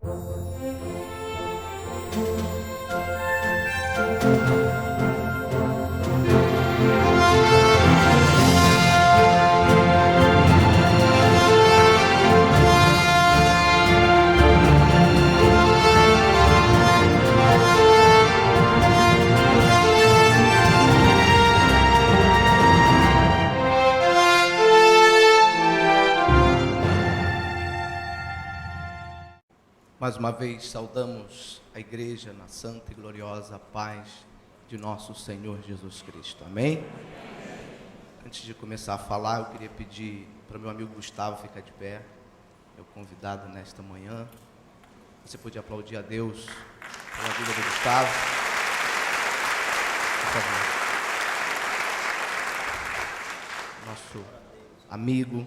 Mais uma vez saudamos a igreja na santa e gloriosa paz de nosso Senhor Jesus Cristo, amém? Antes de começar a falar, eu queria pedir para o meu amigo Gustavo ficar de pé, meu convidado nesta manhã. Você pode aplaudir a Deus pela vida do Gustavo, por favor. Nosso amigo.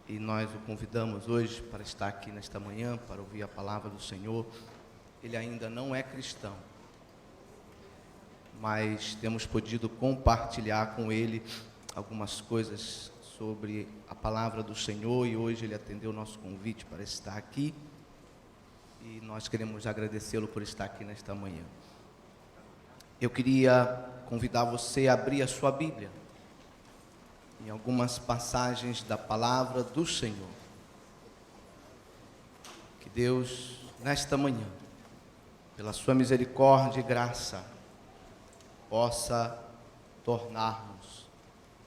E nós o convidamos hoje para estar aqui nesta manhã, para ouvir a palavra do Senhor. Ele ainda não é cristão, mas temos podido compartilhar com ele algumas coisas sobre a palavra do Senhor, e hoje ele atendeu o nosso convite para estar aqui, e nós queremos agradecê-lo por estar aqui nesta manhã. Eu queria convidar você a abrir a sua Bíblia em algumas passagens da palavra do Senhor. Que Deus, nesta manhã, pela sua misericórdia e graça, possa tornar-nos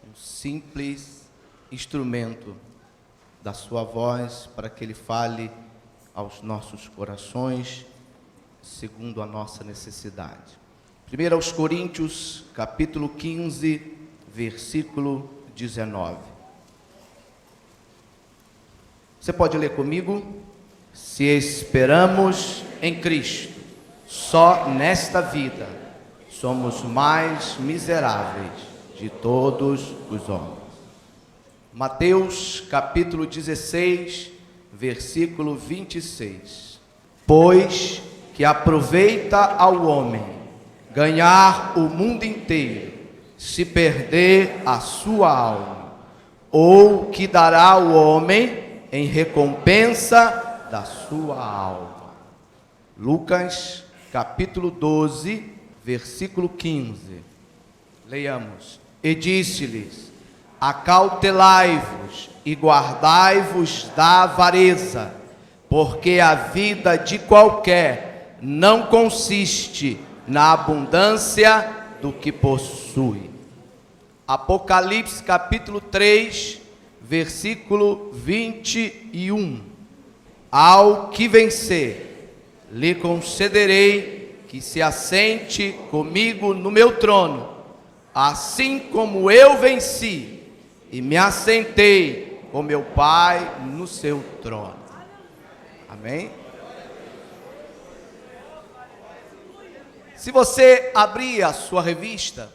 um simples instrumento da sua voz, para que Ele fale aos nossos corações, segundo a nossa necessidade. 1 aos Coríntios, capítulo 15, versículo 19. Você pode ler comigo? Se esperamos em Cristo, só nesta vida, somos mais miseráveis de todos os homens. Mateus capítulo 16, versículo 26. Pois que aproveita ao homem ganhar o mundo inteiro, se perder a sua alma, ou que dará o homem em recompensa da sua alma. Lucas capítulo 12, versículo 15. Leiamos. E disse-lhes: acautelai-vos e guardai-vos da avareza, porque a vida de qualquer não consiste na abundância do que possui. Apocalipse capítulo 3, versículo 21. Ao que vencer, lhe concederei que se assente comigo no meu trono, assim como eu venci e me assentei com meu Pai no seu trono. Amém? Se você abrir a sua revista,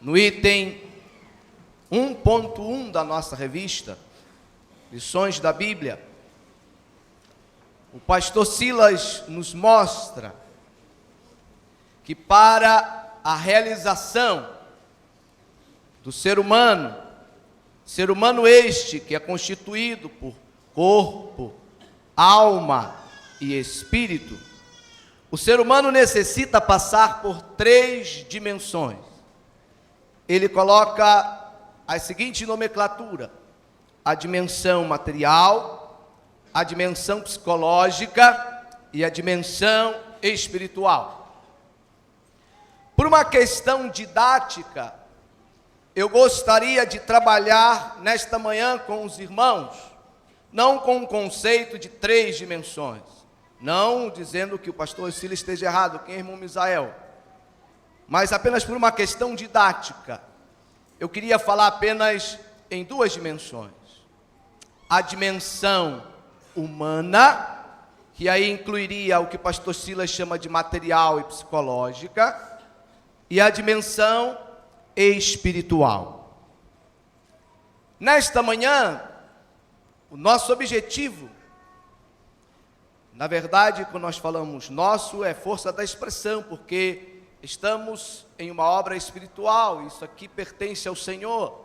no item 1.1 da nossa revista, Lições da Bíblia, o pastor Silas nos mostra que para a realização do ser humano este que é constituído por corpo, alma e espírito, o ser humano necessita passar por 3 dimensões. Ele coloca a seguinte nomenclatura: a dimensão material, a dimensão psicológica e a dimensão espiritual. Por uma questão didática, eu gostaria de trabalhar nesta manhã com os irmãos, não com um conceito de 3 dimensões, não dizendo que o pastor Silas esteja errado, quem é irmão Misael, mas apenas por uma questão didática. Eu queria falar apenas em 2 dimensões: a dimensão humana, que aí incluiria o que o pastor Silas chama de material e psicológica, e a dimensão espiritual. Nesta manhã, o nosso objetivo, na verdade, quando nós falamos nosso, é força da expressão, porque estamos em uma obra espiritual, isso aqui pertence ao Senhor,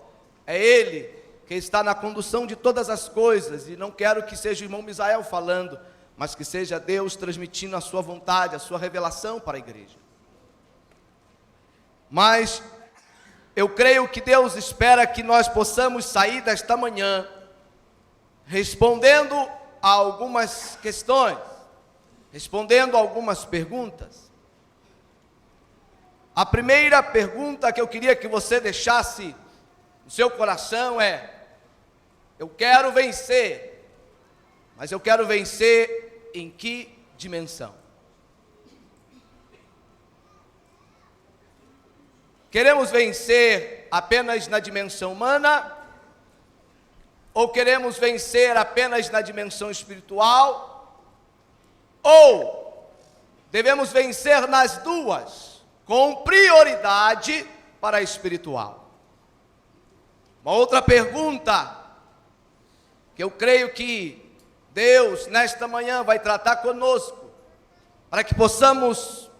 é Ele que está na condução de todas as coisas, e não quero que seja o irmão Misael falando, mas que seja Deus transmitindo a sua vontade, a sua revelação para a igreja. Mas eu creio que Deus espera que nós possamos sair desta manhã respondendo a algumas questões, respondendo a algumas perguntas. A primeira pergunta que eu queria que você deixasse no seu coração é: eu quero vencer, mas eu quero vencer em que dimensão? Queremos vencer apenas na dimensão humana? Ou queremos vencer apenas na dimensão espiritual? Ou devemos vencer nas duas, com prioridade para a espiritual? Uma outra pergunta que eu creio que Deus nesta manhã vai tratar conosco, para que possamos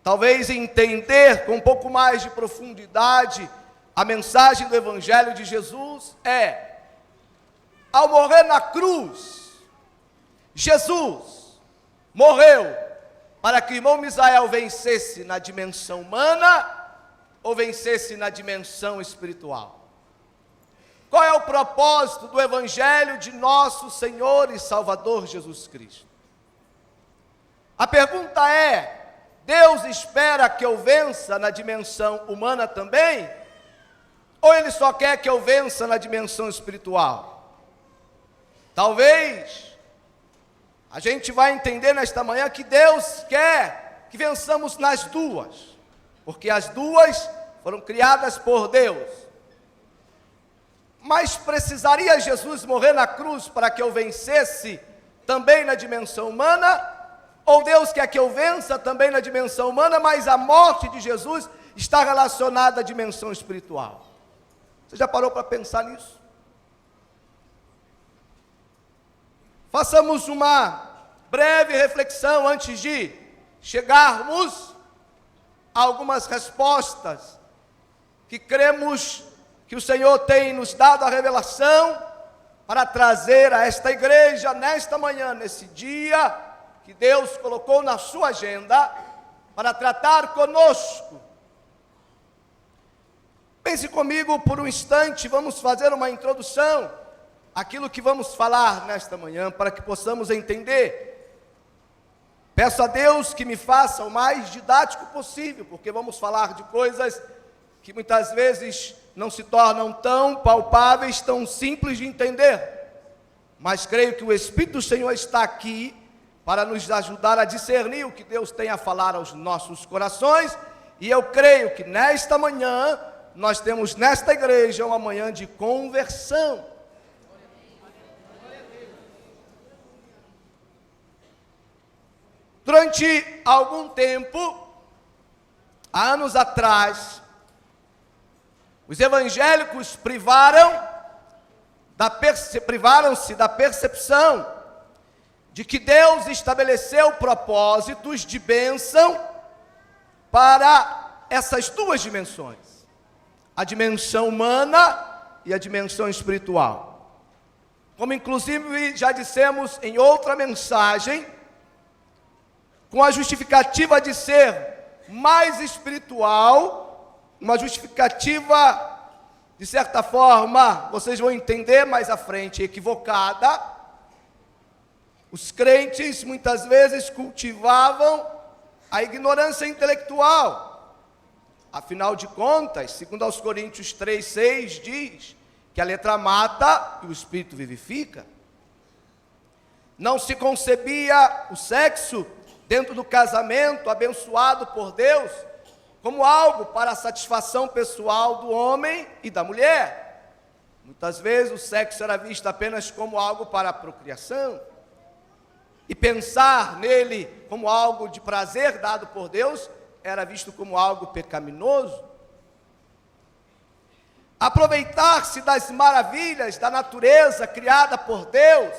talvez entender com um pouco mais de profundidade a mensagem do Evangelho de Jesus, é: ao morrer na cruz, Jesus morreu para que o irmão Misael vencesse na dimensão humana ou vencesse na dimensão espiritual? Qual é o propósito do Evangelho de nosso Senhor e Salvador Jesus Cristo? A pergunta é: Deus espera que eu vença na dimensão humana também? Ou Ele só quer que eu vença na dimensão espiritual? Talvez a gente vai entender nesta manhã que Deus quer que vençamos nas duas, porque as duas foram criadas por Deus. Mas precisaria Jesus morrer na cruz para que eu vencesse também na dimensão humana? Ou Deus quer que eu vença também na dimensão humana, mas a morte de Jesus está relacionada à dimensão espiritual? Você já parou para pensar nisso? Façamos uma breve reflexão antes de chegarmos a algumas respostas que cremos que o Senhor tem nos dado a revelação para trazer a esta igreja nesta manhã, nesse dia que Deus colocou na sua agenda para tratar conosco. Pense comigo por um instante, vamos fazer uma introdução àquilo que vamos falar nesta manhã, para que possamos entender. Peço a Deus que me faça o mais didático possível, porque vamos falar de coisas que muitas vezes não se tornam tão palpáveis, tão simples de entender. Mas creio que o Espírito do Senhor está aqui para nos ajudar a discernir o que Deus tem a falar aos nossos corações, e eu creio que nesta manhã, nós temos nesta igreja uma manhã de conversão. Durante algum tempo, há anos atrás, os evangélicos privaram-se da percepção de que Deus estabeleceu propósitos de bênção para essas duas dimensões, a dimensão humana e a dimensão espiritual. Como inclusive já dissemos em outra mensagem, com a justificativa de ser mais espiritual, uma justificativa, de certa forma, vocês vão entender mais à frente, equivocada. Os crentes muitas vezes cultivavam a ignorância intelectual. Afinal de contas, segundo aos Coríntios 3:6 diz que a letra mata e o espírito vivifica. Não se concebia o sexo dentro do casamento abençoado por Deus como algo para a satisfação pessoal do homem e da mulher. Muitas vezes o sexo era visto apenas como algo para a procriação. E pensar nele como algo de prazer dado por Deus era visto como algo pecaminoso. Aproveitar-se das maravilhas da natureza criada por Deus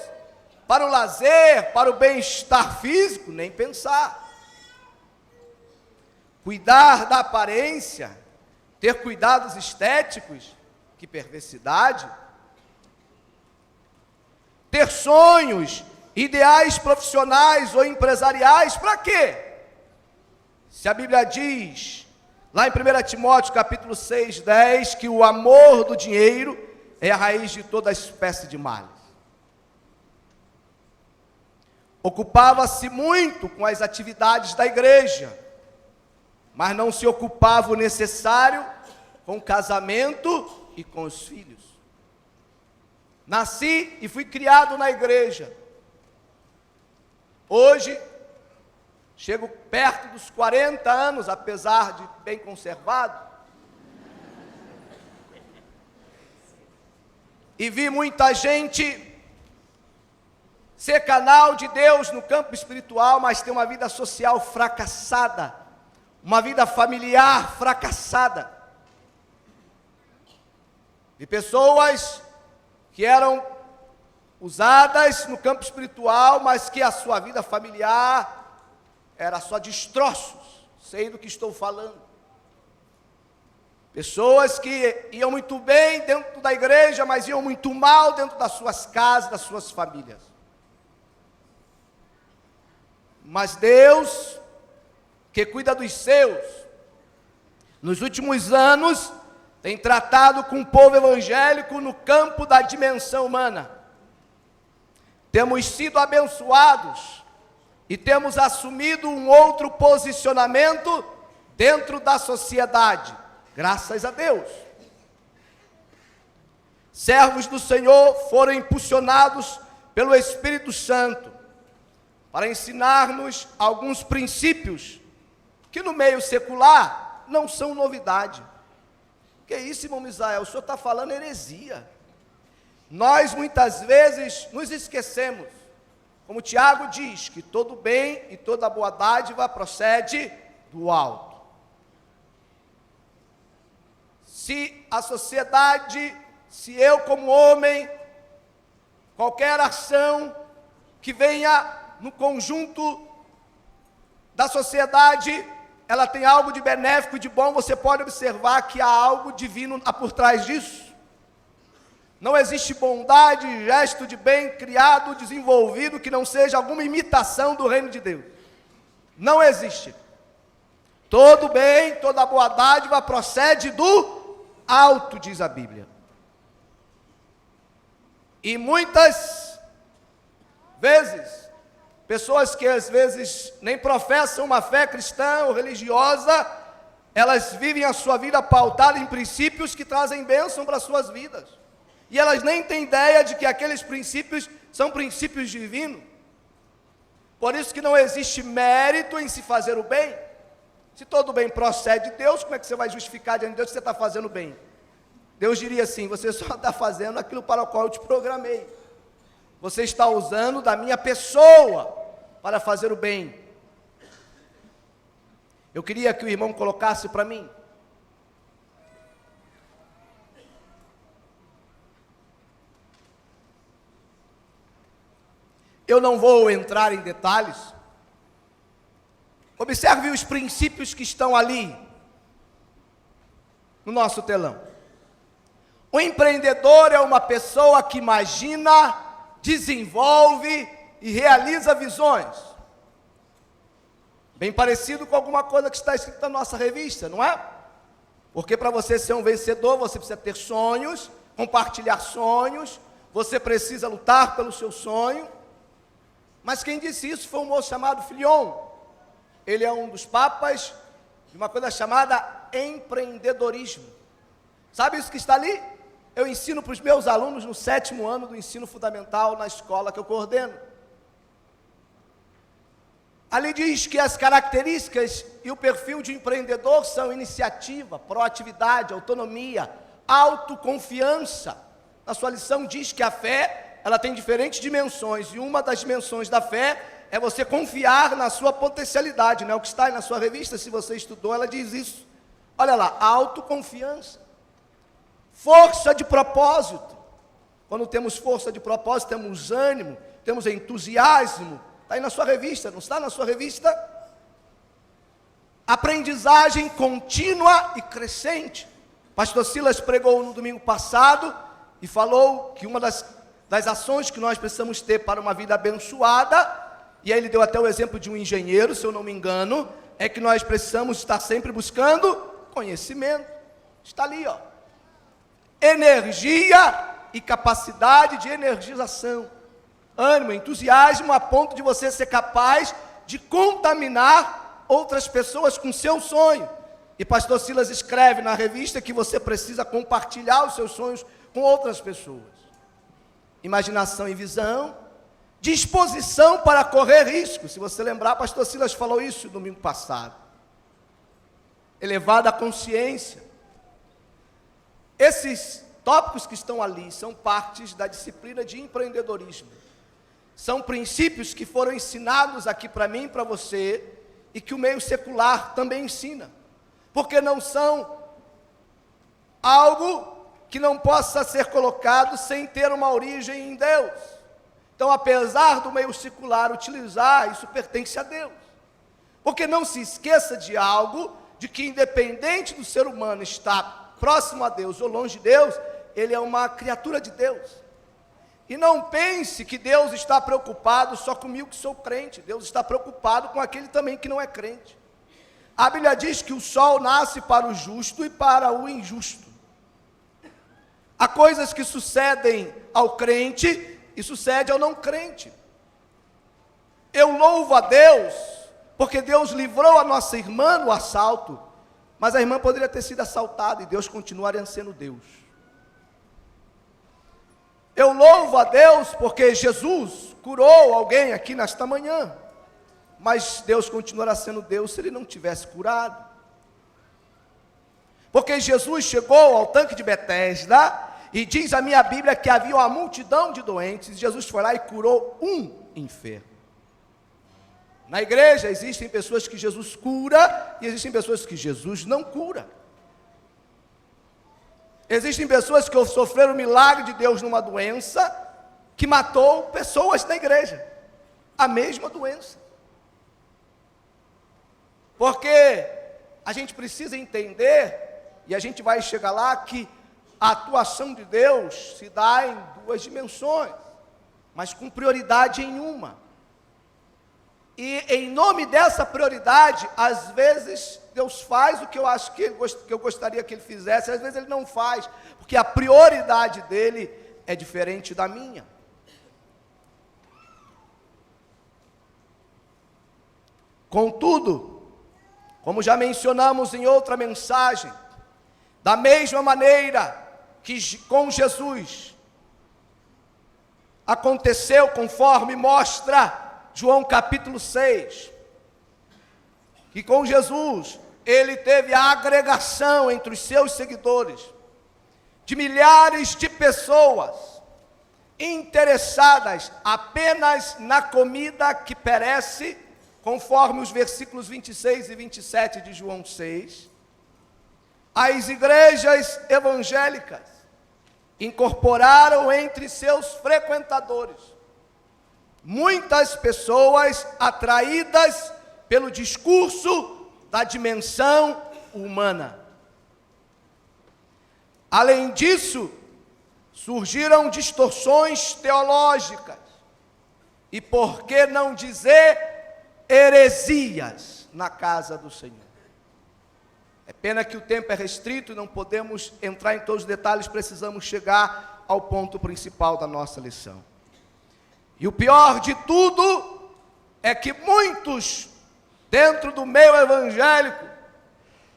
para o lazer, para o bem-estar físico, nem pensar. Cuidar da aparência, ter cuidados estéticos, Que perversidade! Ter sonhos, ideais profissionais ou empresariais, para quê? Se a Bíblia diz, lá em 1 Timóteo capítulo 6, 10, que o amor do dinheiro é a raiz de toda espécie de males. Ocupava-se muito com as atividades da igreja, mas não se ocupava o necessário com o casamento e com os filhos. Nasci e fui criado na igreja. Hoje, chego perto dos 40 anos, apesar de bem conservado. E vi muita gente ser canal de Deus no campo espiritual, mas ter uma vida social fracassada, uma vida familiar fracassada. Vi pessoas que eram usadas no campo espiritual, mas que a sua vida familiar era só destroços. Sei do que estou falando. Pessoas que iam muito bem dentro da igreja, mas iam muito mal dentro das suas casas, das suas famílias. Mas Deus, que cuida dos seus, nos últimos anos, tem tratado com o povo evangélico no campo da dimensão humana. Temos sido abençoados e temos assumido um outro posicionamento dentro da sociedade, graças a Deus. Servos do Senhor foram impulsionados pelo Espírito Santo para ensinar-nos alguns princípios que no meio secular não são novidade. Que isso, irmão Misael? O senhor está falando heresia. Nós muitas vezes nos esquecemos, como Tiago diz, que todo bem e toda boa dádiva procede do alto. Se a sociedade, se eu como homem, qualquer ação que venha no conjunto da sociedade, ela tem algo de benéfico e de bom, você pode observar que há algo divino por trás disso. Não existe bondade, gesto de bem criado, desenvolvido, que não seja alguma imitação do reino de Deus. Não existe. Todo bem, toda boa dádiva procede do alto, diz a Bíblia. E muitas vezes, pessoas que às vezes nem professam uma fé cristã ou religiosa, elas vivem a sua vida pautada em princípios que trazem bênção para as suas vidas. E elas nem têm ideia de que aqueles princípios são princípios divinos. Por isso que não existe mérito em se fazer o bem. Se todo bem procede de Deus, como é que você vai justificar diante de Deus que você está fazendo bem? Deus diria assim: você só está fazendo aquilo para o qual eu te programei. Você está usando da minha pessoa para fazer o bem. Eu queria que o irmão colocasse para mim. Eu não vou entrar em detalhes. Observe os princípios que estão ali no nosso telão. O empreendedor é uma pessoa que imagina, desenvolve e realiza visões. Bem parecido com alguma coisa que está escrita na nossa revista, não é? Porque para você ser um vencedor, você precisa ter sonhos, compartilhar sonhos, você precisa lutar pelo seu sonho. Mas quem disse isso foi um moço chamado Filion. Ele é um dos papas de uma coisa chamada empreendedorismo. Sabe isso que está ali? Eu ensino para os meus alunos no 7º ano do ensino fundamental na escola que eu coordeno. Ali diz que as características e o perfil de empreendedor são iniciativa, proatividade, autonomia, autoconfiança. Na sua lição diz que a fé, ela tem diferentes dimensões, e uma das dimensões da fé é você confiar na sua potencialidade, não é o que está aí na sua revista, se você estudou, ela diz isso. Olha lá, autoconfiança, força de propósito. Quando temos força de propósito, temos ânimo, temos entusiasmo. Está aí na sua revista, não está na sua revista? Aprendizagem contínua e crescente. Pastor Silas pregou no domingo passado e falou que uma das ações que nós precisamos ter para uma vida abençoada, e aí ele deu até o exemplo de um engenheiro, se eu não me engano, é que nós precisamos estar sempre buscando conhecimento. Está ali, ó. Energia e capacidade de energização. Ânimo, entusiasmo a ponto de você ser capaz de contaminar outras pessoas com seu sonho. E pastor Silas escreve na revista que você precisa compartilhar os seus sonhos com outras pessoas. Imaginação e visão, disposição para correr risco. Se você lembrar, pastor Silas falou isso no domingo passado. Elevada consciência. Esses tópicos que estão ali são partes da disciplina de empreendedorismo. São princípios que foram ensinados aqui para mim e para você, e que o meio secular também ensina. Porque não são algo que não possa ser colocado sem ter uma origem em Deus. Então, apesar do meio secular utilizar, isso pertence a Deus. Porque não se esqueça de algo, de que independente do ser humano estar próximo a Deus ou longe de Deus, ele é uma criatura de Deus. E não pense que Deus está preocupado só comigo que sou crente. Deus está preocupado com aquele também que não é crente. A Bíblia diz que o sol nasce para o justo e para o injusto. Há coisas que sucedem ao crente e sucede ao não crente. Eu louvo a Deus, porque Deus livrou a nossa irmã do assalto, mas a irmã poderia ter sido assaltada e Deus continuaria sendo Deus. Eu louvo a Deus porque Jesus curou alguém aqui nesta manhã, mas Deus continuará sendo Deus se Ele não tivesse curado. Porque Jesus chegou ao tanque de Betesda, e diz a minha Bíblia que havia uma multidão de doentes, e Jesus foi lá e curou um enfermo. Na igreja existem pessoas que Jesus cura, e existem pessoas que Jesus não cura. Existem pessoas que sofreram o milagre de Deus numa doença, que matou pessoas na igreja, a mesma doença. Porque a gente precisa entender, e a gente vai chegar lá, que a atuação de Deus se dá em duas dimensões, mas com prioridade em uma. E em nome dessa prioridade, às vezes Deus faz o que eu acho que eu gostaria que Ele fizesse, às vezes Ele não faz, porque a prioridade dEle é diferente da minha. Contudo, como já mencionamos em outra mensagem, da mesma maneira que com Jesus aconteceu, conforme mostra João capítulo 6, que com Jesus Ele teve a agregação entre os seus seguidores, de milhares de pessoas interessadas apenas na comida que perece, conforme os versículos 26 e 27 de João 6, as igrejas evangélicas incorporaram entre seus frequentadores muitas pessoas atraídas pelo discurso da dimensão humana. Além disso, surgiram distorções teológicas e, por que não dizer, heresias na casa do Senhor. É pena que o tempo é restrito e não podemos entrar em todos os detalhes, precisamos chegar ao ponto principal da nossa lição. E o pior de tudo é que muitos, dentro do meio evangélico,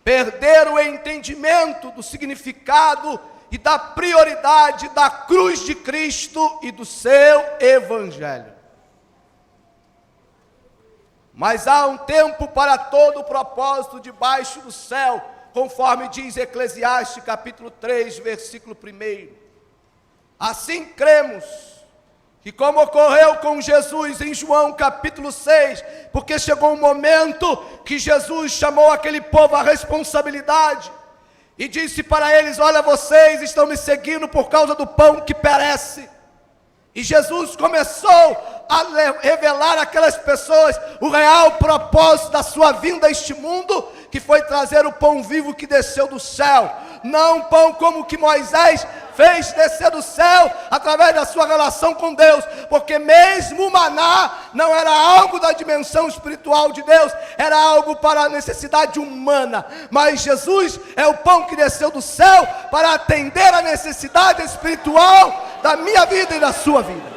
perderam o entendimento do significado e da prioridade da cruz de Cristo e do seu evangelho. Mas há um tempo para todo o propósito debaixo do céu, conforme diz Eclesiastes capítulo 3, versículo 1. Assim cremos que, como ocorreu com Jesus em João capítulo 6, porque chegou um momento que Jesus chamou aquele povo à responsabilidade e disse para eles: olha, vocês estão me seguindo por causa do pão que perece. E Jesus começou a revelar àquelas pessoas o real propósito da sua vinda a este mundo, que foi trazer o pão vivo que desceu do céu. não um pão como o que Moisés fez descer do céu através da sua relação com Deus, porque mesmo o maná não era algo da dimensão espiritual de Deus, era algo para a necessidade humana, mas Jesus é o pão que desceu do céu para atender a necessidade espiritual da minha vida e da sua vida.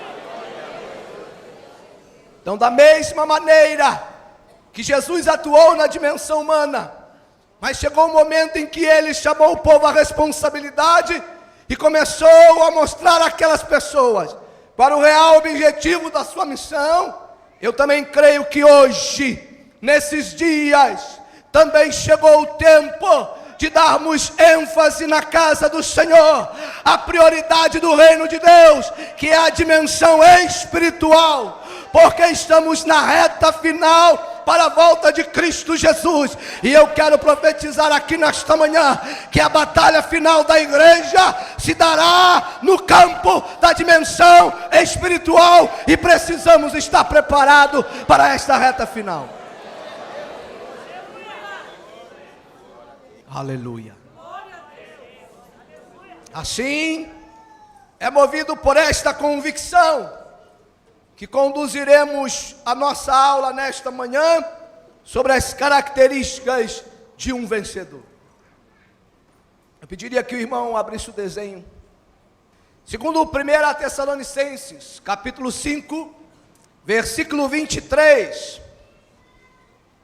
Então, da mesma maneira que Jesus atuou na dimensão humana, mas chegou um momento em que ele chamou o povo à responsabilidade e começou a mostrar àquelas pessoas para o real objetivo da sua missão. Eu também creio que hoje, nesses dias, também chegou o tempo de darmos ênfase na casa do Senhor, a prioridade do reino de Deus, que é a dimensão espiritual, porque estamos na reta final para a volta de Cristo Jesus, e eu quero profetizar aqui nesta manhã, que a batalha final da igreja se dará no campo da dimensão espiritual, e precisamos estar preparados para esta reta final. Aleluia. Assim, é movido por esta convicção que conduziremos a nossa aula nesta manhã sobre as características de um vencedor. Eu pediria que o irmão abrisse o desenho. Segundo 1 Tessalonicenses, capítulo 5, versículo 23,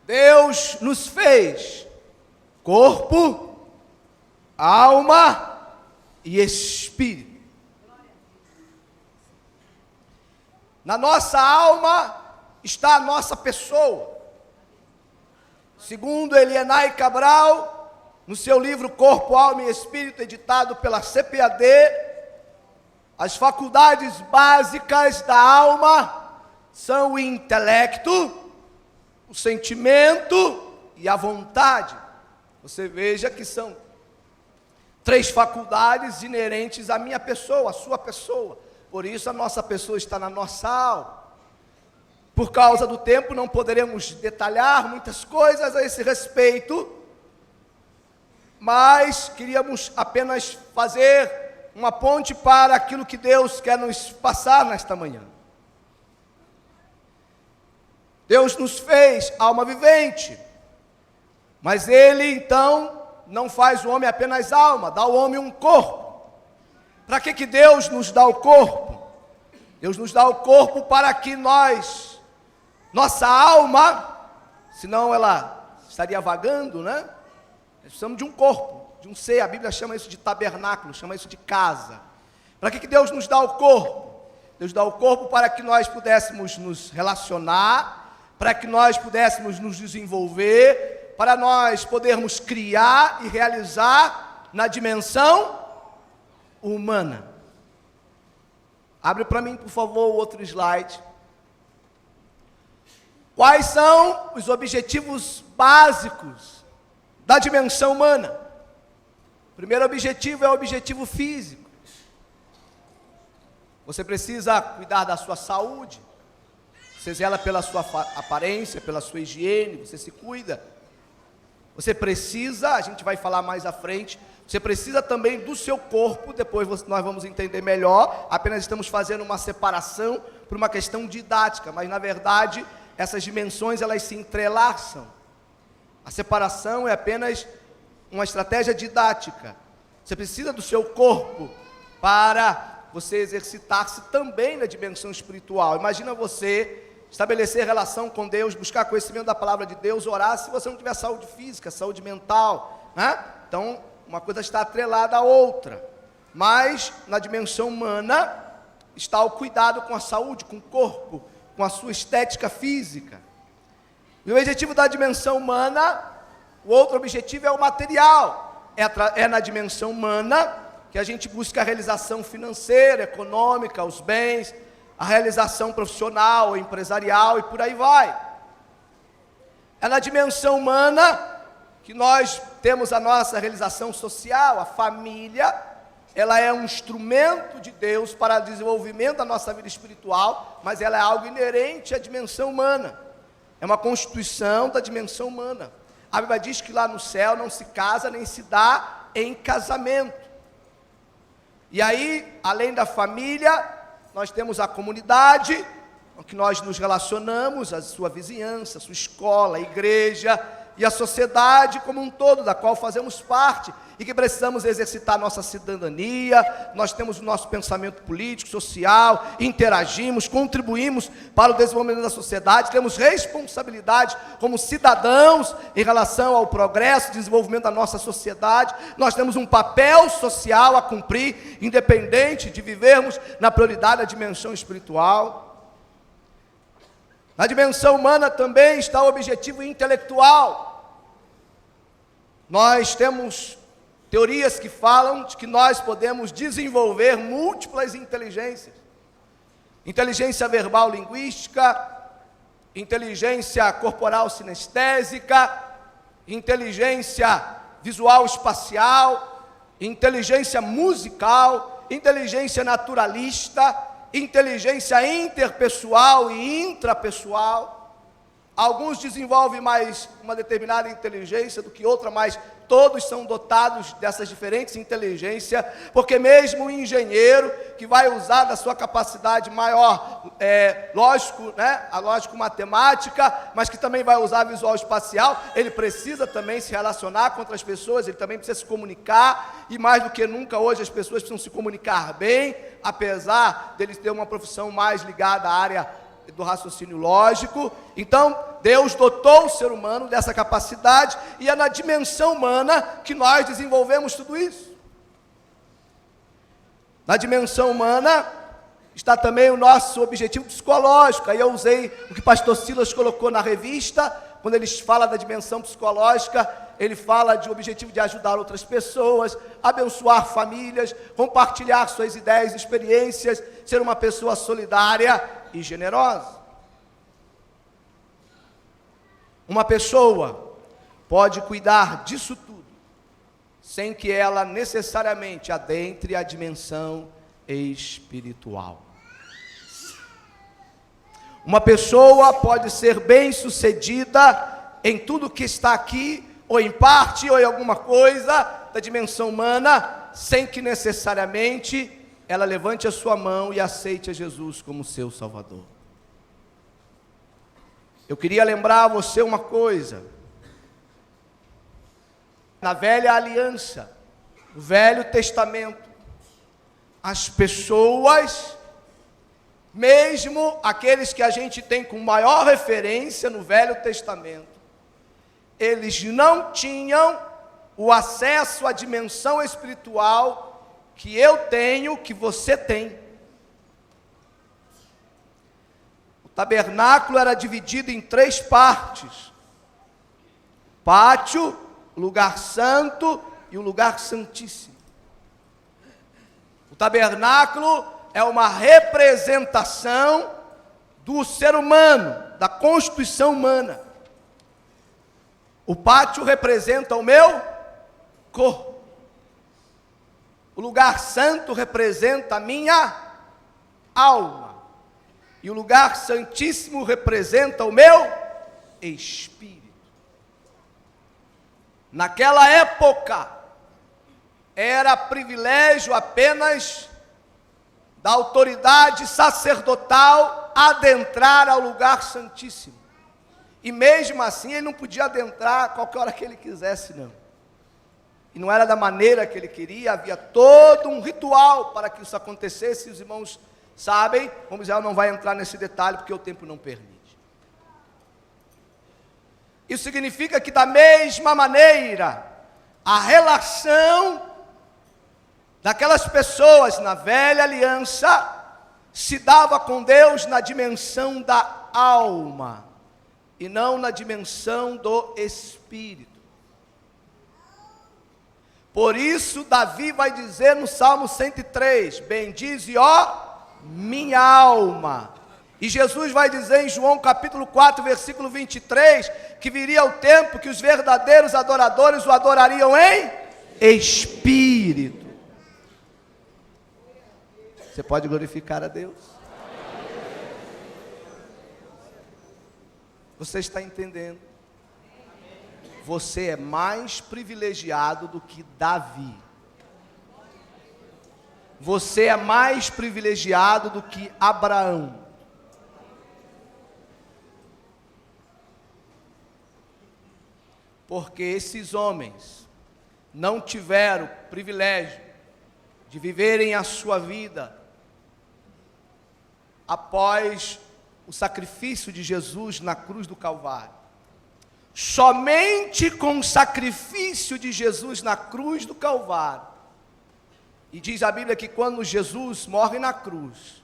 Deus nos fez corpo, alma e espírito. Na nossa alma está a nossa pessoa. Segundo Elienay Cabral, no seu livro Corpo, Alma e Espírito, editado pela CPAD, as faculdades básicas da alma são o intelecto, o sentimento e a vontade. Você veja que são 3 faculdades inerentes à minha pessoa, à sua pessoa. Por isso a nossa pessoa está na nossa alma. Por causa do tempo não poderemos detalhar muitas coisas a esse respeito, mas queríamos apenas fazer uma ponte para aquilo que Deus quer nos passar nesta manhã. Deus nos fez alma vivente, mas Ele então não faz o homem apenas alma, dá ao homem um corpo. Para que Deus nos dá o corpo? Deus nos dá o corpo para que nossa alma, senão ela estaria vagando, né? Nós precisamos de um corpo, de um ser. A Bíblia chama isso de tabernáculo, chama isso de casa. Para que Deus nos dá o corpo? Deus dá o corpo para que nós pudéssemos nos relacionar, para que nós pudéssemos nos desenvolver, para nós podermos criar e realizar na dimensão humana. Abre para mim, por favor, o outro slide. Quais são os objetivos básicos da dimensão humana? O primeiro objetivo é o objetivo físico. Você precisa cuidar da sua saúde. Você zela pela sua aparência, pela sua higiene, você se cuida. Você precisa, a gente vai falar mais à frente, você precisa também do seu corpo. Depois nós vamos entender melhor. Apenas estamos fazendo uma separação por uma questão didática, mas na verdade essas dimensões elas se entrelaçam. A separação é apenas uma estratégia didática. Você precisa do seu corpo para você exercitar-se também na dimensão espiritual. Imagina você estabelecer relação com Deus, buscar conhecimento da palavra de Deus, orar, se você não tiver saúde física, saúde mental, né? Então, uma coisa está atrelada à outra. Mas, na dimensão humana, está o cuidado com a saúde, com o corpo, com a sua estética física. E o objetivo da dimensão humana, o outro objetivo é o material. É na dimensão humana que a gente busca a realização financeira, econômica, os bens, a realização profissional, empresarial e por aí vai. É na dimensão humana que nós temos a nossa realização social. A família, ela é um instrumento de Deus para o desenvolvimento da nossa vida espiritual, mas ela é algo inerente à dimensão humana. É uma constituição da dimensão humana. A Bíblia diz que lá no céu não se casa nem se dá em casamento. E aí, além da família, nós temos a comunidade, com que nós nos relacionamos, a sua vizinhança, a sua escola, a igreja e a sociedade como um todo, da qual fazemos parte e que precisamos exercitar nossa cidadania. Nós temos o nosso pensamento político, social, interagimos, contribuímos para o desenvolvimento da sociedade, temos responsabilidade como cidadãos em relação ao progresso e desenvolvimento da nossa sociedade. Nós temos um papel social a cumprir, independente de vivermos na prioridade da dimensão espiritual. Na dimensão humana também está o objetivo intelectual. Nós temos teorias que falam de que nós podemos desenvolver múltiplas inteligências. Inteligência verbal linguística, inteligência corporal sinestésica, inteligência visual espacial, inteligência musical, inteligência naturalista, inteligência interpessoal e intrapessoal. Alguns desenvolvem mais uma determinada inteligência do que outra, mas todos são dotados dessas diferentes inteligências, porque mesmo o engenheiro que vai usar da sua capacidade maior, lógico, né, a lógico-matemática, mas que também vai usar a visual espacial, ele precisa também se relacionar com outras pessoas, ele também precisa se comunicar, e mais do que nunca hoje as pessoas precisam se comunicar bem, apesar deles ter uma profissão mais ligada à área do raciocínio lógico. Então, Deus dotou o ser humano dessa capacidade, e é na dimensão humana que nós desenvolvemos tudo isso. Na dimensão humana está também o nosso objetivo psicológico. Aí eu usei o que o pastor Silas colocou na revista, quando ele fala da dimensão psicológica, ele fala de objetivo de ajudar outras pessoas, abençoar famílias, compartilhar suas ideias e experiências, ser uma pessoa solidária e generosa. Uma pessoa pode cuidar disso tudo, sem que ela necessariamente adentre a dimensão espiritual. Uma pessoa pode ser bem-sucedida em tudo que está aqui, ou em parte, ou em alguma coisa da dimensão humana, sem que necessariamente ela levante a sua mão e aceite a Jesus como seu Salvador. Eu queria lembrar a você uma coisa. Na velha aliança, no Velho Testamento, as pessoas, mesmo aqueles que a gente tem com maior referência no Velho Testamento, eles não tinham o acesso à dimensão espiritual que eu tenho, que você tem. O tabernáculo era dividido em 3 partes: pátio, lugar santo e o lugar santíssimo. O tabernáculo é uma representação do ser humano, da constituição humana. O pátio representa o meu corpo. O lugar santo representa a minha alma. E o lugar santíssimo representa o meu espírito. Naquela época, era privilégio apenas da autoridade sacerdotal adentrar ao lugar santíssimo. E mesmo assim, ele não podia adentrar a qualquer hora que ele quisesse, não. E não era da maneira que ele queria, havia todo um ritual para que isso acontecesse. Os irmãos sabem, como Israel não vai entrar nesse detalhe, porque o tempo não permite. Isso significa que da mesma maneira, a relação daquelas pessoas na velha aliança se dava com Deus na dimensão da alma, e não na dimensão do espírito. Por isso Davi vai dizer no Salmo 103, bendize, ó, minha alma. E Jesus vai dizer em João capítulo 4, versículo 23, que viria o tempo que os verdadeiros adoradores o adorariam em espírito. Você pode glorificar a Deus? Você está entendendo? você é mais privilegiado do que Davi. Você é mais privilegiado do que Abraão. Porque esses homens não tiveram o privilégio de viverem a sua vida após o sacrifício de Jesus na cruz do Calvário. Somente com o sacrifício de Jesus na cruz do Calvário. E diz a Bíblia que quando Jesus morre na cruz,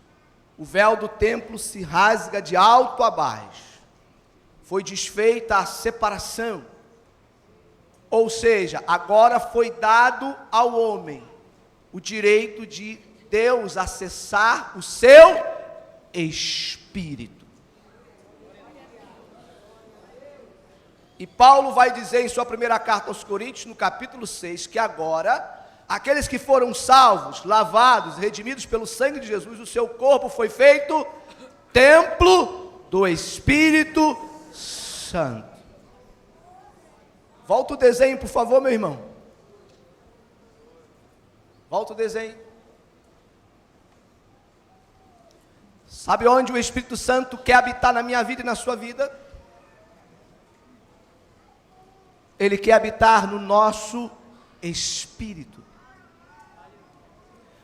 o véu do templo se rasga de alto a baixo. Foi desfeita a separação. Ou seja, agora foi dado ao homem o direito de Deus acessar o seu espírito. E Paulo vai dizer em sua primeira carta aos Coríntios, no capítulo 6, que agora aqueles que foram salvos, lavados, redimidos pelo sangue de Jesus, o seu corpo foi feito templo do Espírito Santo. Volta o desenho, por favor, meu irmão. Volta o desenho. Sabe onde o Espírito Santo quer habitar na minha vida e na sua vida? Ele quer habitar no nosso espírito.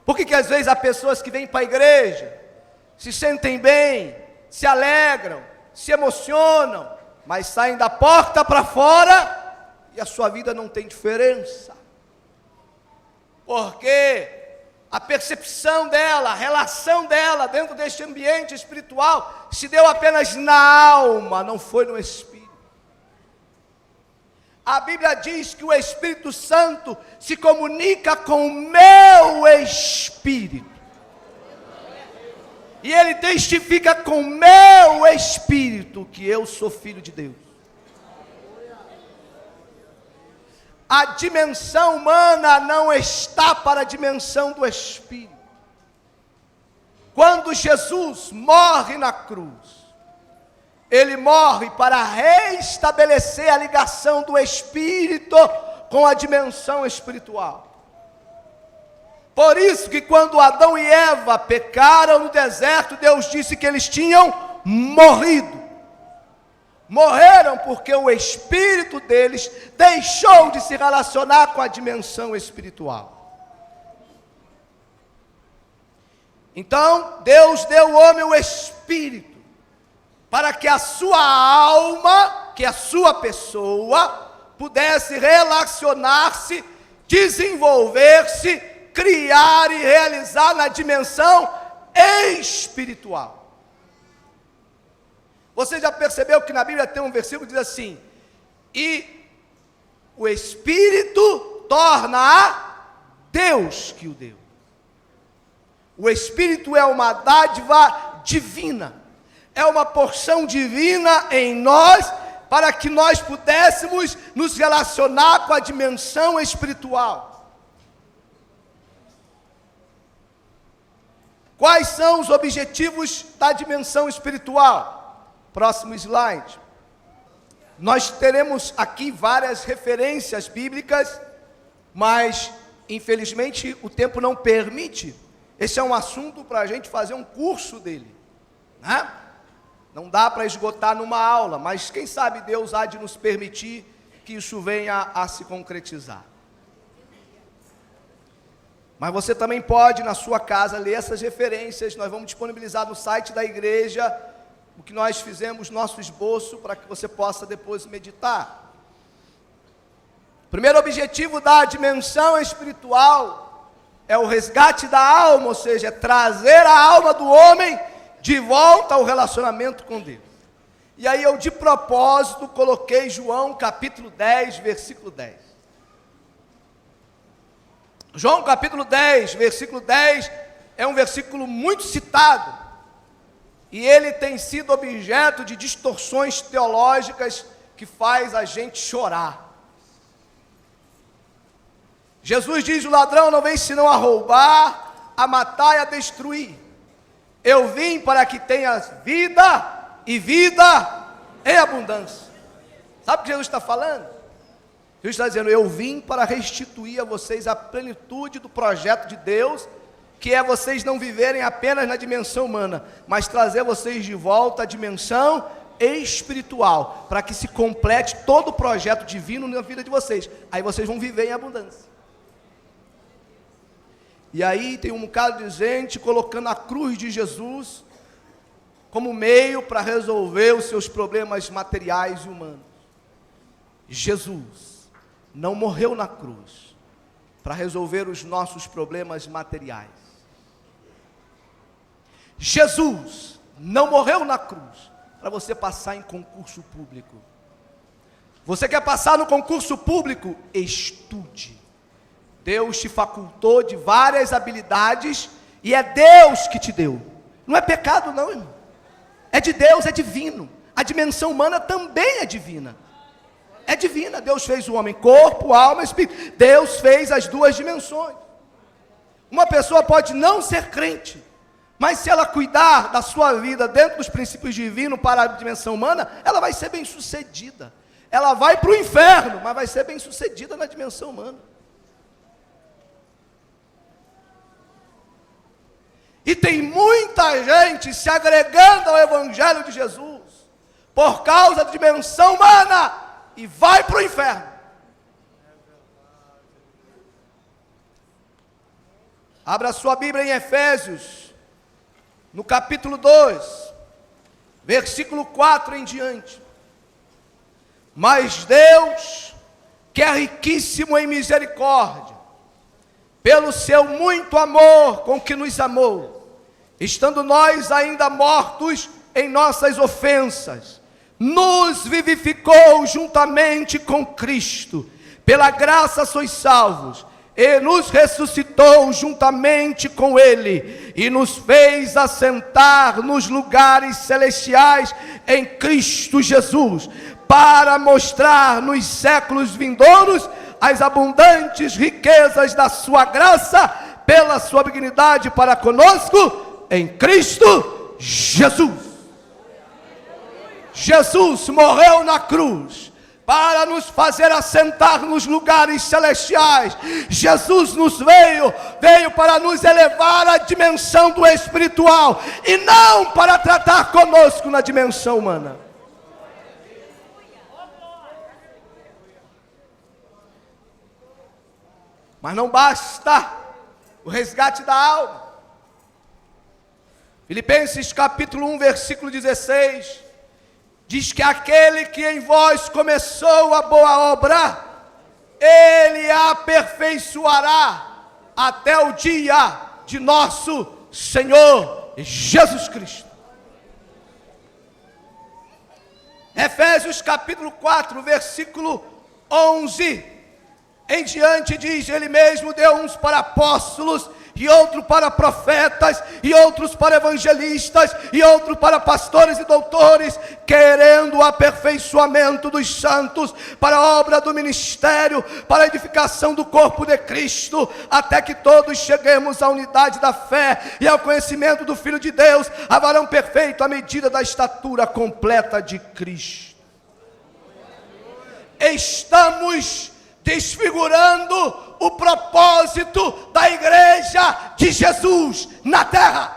Por que às vezes há pessoas que vêm para a igreja, se sentem bem, se alegram, se emocionam, mas saem da porta para fora e a sua vida não tem diferença? Porque a percepção dela, a relação dela dentro deste ambiente espiritual se deu apenas na alma, não foi no espírito. A Bíblia diz que o Espírito Santo se comunica com o meu espírito. E ele testifica com o meu espírito que eu sou filho de Deus. A dimensão humana não está para a dimensão do espírito. Quando Jesus morre na cruz, ele morre para restabelecer a ligação do espírito com a dimensão espiritual. Por isso que quando Adão e Eva pecaram no deserto, Deus disse que eles tinham morrido. Morreram porque o espírito deles deixou de se relacionar com a dimensão espiritual. Então, Deus deu ao homem o espírito, para que a sua alma, que a sua pessoa, pudesse relacionar-se, desenvolver-se, criar e realizar na dimensão espiritual. Você já percebeu que na Bíblia tem um versículo que diz assim: e o Espírito torna a Deus que o deu. O Espírito é uma dádiva divina, é uma porção divina em nós, para que nós pudéssemos nos relacionar com a dimensão espiritual. Quais são os objetivos da dimensão espiritual? Próximo slide. Nós teremos aqui várias referências bíblicas, mas infelizmente o tempo não permite. Esse é um assunto para a gente fazer um curso dele, né? Não dá para esgotar numa aula, mas quem sabe Deus há de nos permitir que isso venha a se concretizar. Mas você também pode, na sua casa, ler essas referências. Nós vamos disponibilizar no site da igreja o que nós fizemos, nosso esboço, para que você possa depois meditar. Primeiro objetivo da dimensão espiritual é o resgate da alma, ou seja, é trazer a alma do homem de volta ao relacionamento com Deus. E aí eu de propósito coloquei João capítulo 10, versículo 10. João capítulo 10, versículo 10, é um versículo muito citado, e ele tem sido objeto de distorções teológicas que faz a gente chorar. Jesus diz: o ladrão não vem senão a roubar, a matar e a destruir. Eu vim para que tenhas vida e vida em abundância. Sabe o que Jesus está falando? Jesus está dizendo: eu vim para restituir a vocês a plenitude do projeto de Deus, que é vocês não viverem apenas na dimensão humana, mas trazer vocês de volta à dimensão espiritual, para que se complete todo o projeto divino na vida de vocês. Aí vocês vão viver em abundância. E aí tem um bocado de gente colocando a cruz de Jesus como meio para resolver os seus problemas materiais e humanos. Jesus não morreu na cruz para resolver os nossos problemas materiais. Jesus não morreu na cruz para você passar em concurso público. Você quer passar no concurso público? Estude. Deus te facultou de várias habilidades e é Deus que te deu. Não é pecado não, irmão. É de Deus, é divino. A dimensão humana também é divina. É divina. Deus fez o homem corpo, alma e espírito. Deus fez as duas dimensões. Uma pessoa pode não ser crente, mas se ela cuidar da sua vida dentro dos princípios divinos para a dimensão humana, ela vai ser bem sucedida. Ela vai para o inferno, mas vai ser bem sucedida na dimensão humana. E tem muita gente se agregando ao Evangelho de Jesus por causa da dimensão humana e vai para o inferno. Abra sua Bíblia em Efésios, no capítulo 2, versículo 4 em diante. Mas Deus, que é riquíssimo em misericórdia, pelo seu muito amor com que nos amou, estando nós ainda mortos em nossas ofensas, nos vivificou juntamente com Cristo, pela graça sois salvos, e nos ressuscitou juntamente com Ele, e nos fez assentar nos lugares celestiais em Cristo Jesus, para mostrar nos séculos vindouros as abundantes riquezas da sua graça, pela sua benignidade para conosco, em Cristo Jesus. Jesus morreu na cruz, para nos fazer assentar nos lugares celestiais. Jesus veio para nos elevar à dimensão do espiritual, e não para tratar conosco na dimensão humana. Mas não basta o resgate da alma. Filipenses capítulo 1, versículo 16, diz que aquele que em vós começou a boa obra, Ele a aperfeiçoará até o dia de nosso Senhor Jesus Cristo. Efésios capítulo 4, versículo 11 em diante diz: Ele mesmo deu uns para apóstolos, e outros para profetas, e outros para evangelistas, e outros para pastores e doutores, querendo o aperfeiçoamento dos santos, para a obra do ministério, para a edificação do corpo de Cristo, até que todos cheguemos à unidade da fé, e ao conhecimento do Filho de Deus, a varão perfeito, à medida da estatura completa de Cristo. Estamos desfigurando o propósito da igreja de Jesus na terra.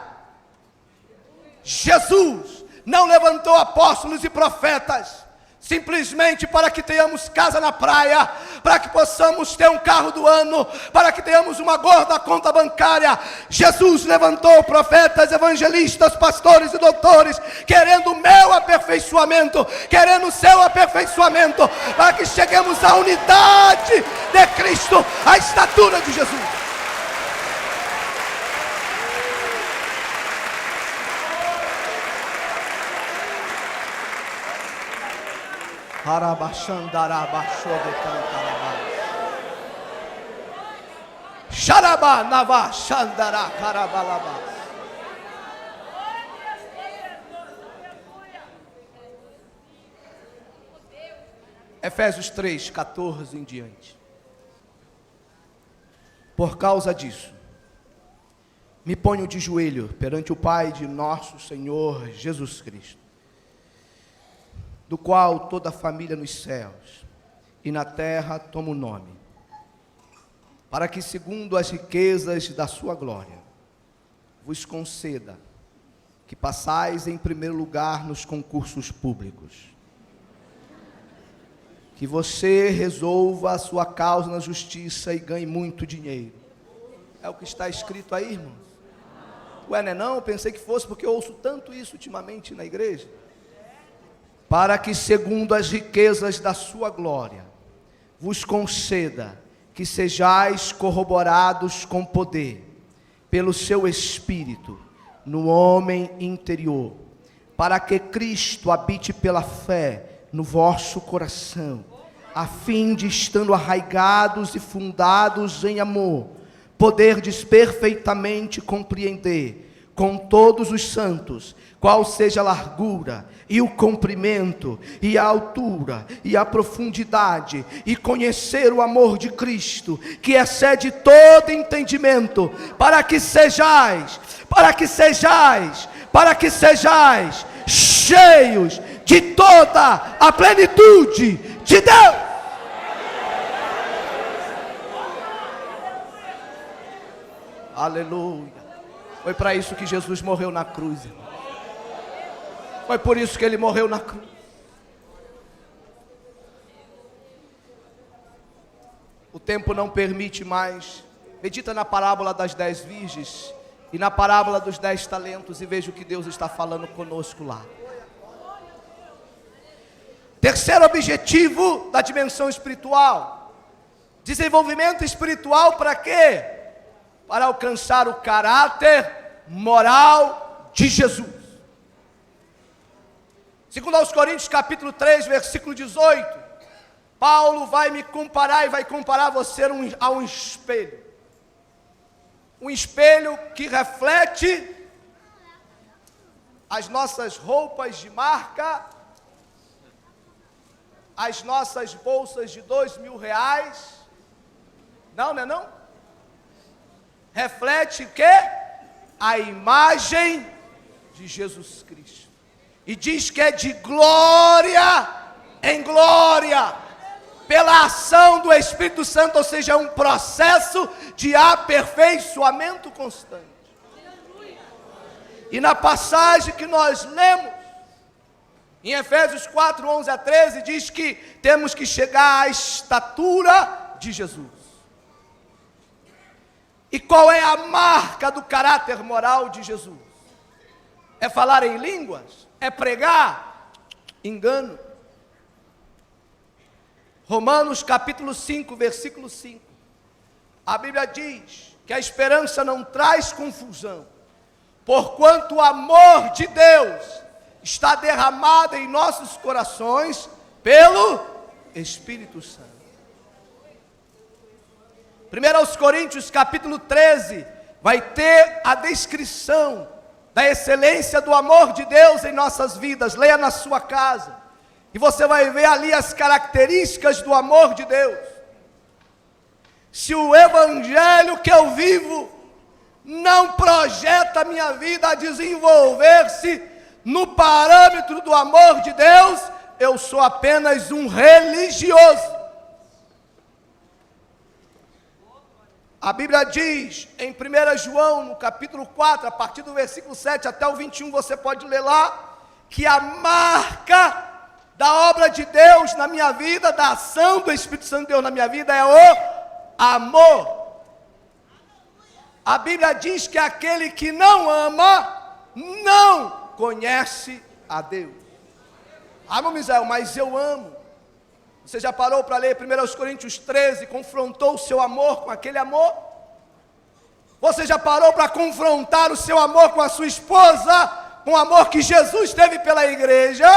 Jesus não levantou apóstolos e profetas simplesmente para que tenhamos casa na praia, para que possamos ter um carro do ano, para que tenhamos uma gorda conta bancária. Jesus levantou profetas, evangelistas, pastores e doutores, querendo o meu aperfeiçoamento, querendo o seu aperfeiçoamento, para que cheguemos à unidade de Cristo, à estatura de Jesus. Xarabá, Navá, Xandará, Carabalabá. Efésios 3, 14 em diante. Por causa disso, me ponho de joelho perante o Pai de nosso Senhor Jesus Cristo, do qual toda a família nos céus e na terra toma o nome, para que, segundo as riquezas da sua glória, vos conceda que passais em primeiro lugar nos concursos públicos, que você resolva a sua causa na justiça e ganhe muito dinheiro. É o que está escrito aí, irmãos? Ué, não é não? Eu pensei que fosse, porque eu ouço tanto isso ultimamente na igreja. Para que, segundo as riquezas da sua glória, vos conceda que sejais corroborados com poder, pelo seu Espírito, no homem interior, para que Cristo habite pela fé no vosso coração, a fim de, estando arraigados e fundados em amor, poderdes perfeitamente compreender com todos os santos qual seja a largura e o comprimento e a altura e a profundidade, e conhecer o amor de Cristo, que excede todo entendimento, para que sejais cheios de toda a plenitude de Deus. Aleluia. Foi para isso que Jesus morreu na cruz, irmão. Foi por isso que ele morreu na cruz. O tempo não permite mais. Medita na parábola das 10 virgens e na parábola dos 10 talentos e veja o que Deus está falando conosco lá. Terceiro objetivo da dimensão espiritual: desenvolvimento espiritual para quê? Para alcançar o caráter moral de Jesus. Segundo aos Coríntios capítulo 3, versículo 18, Paulo vai me comparar e vai comparar você a um espelho. Um espelho que reflete as nossas roupas de marca, as nossas bolsas de R$2.000. Não? Reflete o quê? A imagem de Jesus Cristo. E diz que é de glória em glória, pela ação do Espírito Santo, ou seja, é um processo de aperfeiçoamento constante. E na passagem que nós lemos, em Efésios 4, 11 a 13, diz que temos que chegar à estatura de Jesus. E qual é a marca do caráter moral de Jesus? É falar em línguas? É pregar? Engano. Romanos capítulo 5, versículo 5. A Bíblia diz que a esperança não traz confusão, porquanto o amor de Deus está derramado em nossos corações pelo Espírito Santo. 1 aos Coríntios capítulo 13 vai ter a descrição da excelência do amor de Deus em nossas vidas. Leia na sua casa e você vai ver ali as características do amor de Deus. Se o evangelho que eu vivo não projeta a minha vida a desenvolver-se no parâmetro do amor de Deus, eu sou apenas um religioso. A Bíblia diz em 1 João, no capítulo 4, a partir do versículo 7 até o 21, você pode ler lá, que a marca da obra de Deus na minha vida, da ação do Espírito Santo de Deus na minha vida, é o amor. A Bíblia diz que aquele que não ama, não conhece a Deus. Ah, meu Misael, mas eu amo. Você já parou para ler 1 Coríntios 13, confrontou o seu amor com aquele amor? Você já parou para confrontar o seu amor com a sua esposa, com o amor que Jesus teve pela igreja?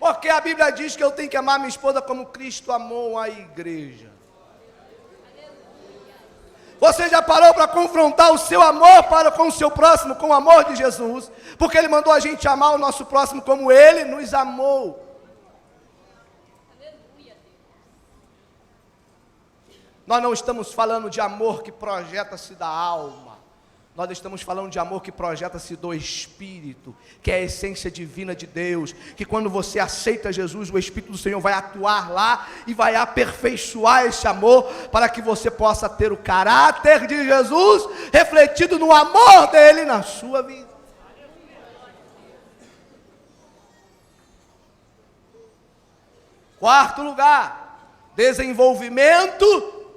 Porque a Bíblia diz que eu tenho que amar minha esposa como Cristo amou a igreja. Você já parou para confrontar o seu amor para com o seu próximo com o amor de Jesus? Porque Ele mandou a gente amar o nosso próximo como Ele nos amou. Nós não estamos falando de amor que projeta-se da alma. Nós estamos falando de amor que projeta-se do Espírito, que é a essência divina de Deus, que quando você aceita Jesus, o Espírito do Senhor vai atuar lá e vai aperfeiçoar esse amor, para que você possa ter o caráter de Jesus, refletido no amor dele na sua vida. Quarto lugar, desenvolvimento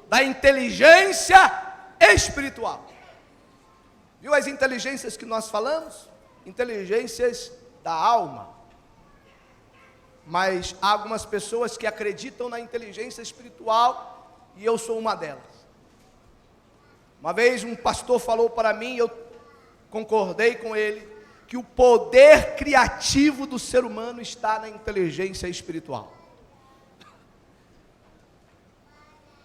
da inteligência espiritual. Viu as inteligências que nós falamos? Inteligências da alma. Mas há algumas pessoas que acreditam na inteligência espiritual e eu sou uma delas. Uma vez um pastor falou para mim, eu concordei com ele, que o poder criativo do ser humano está na inteligência espiritual.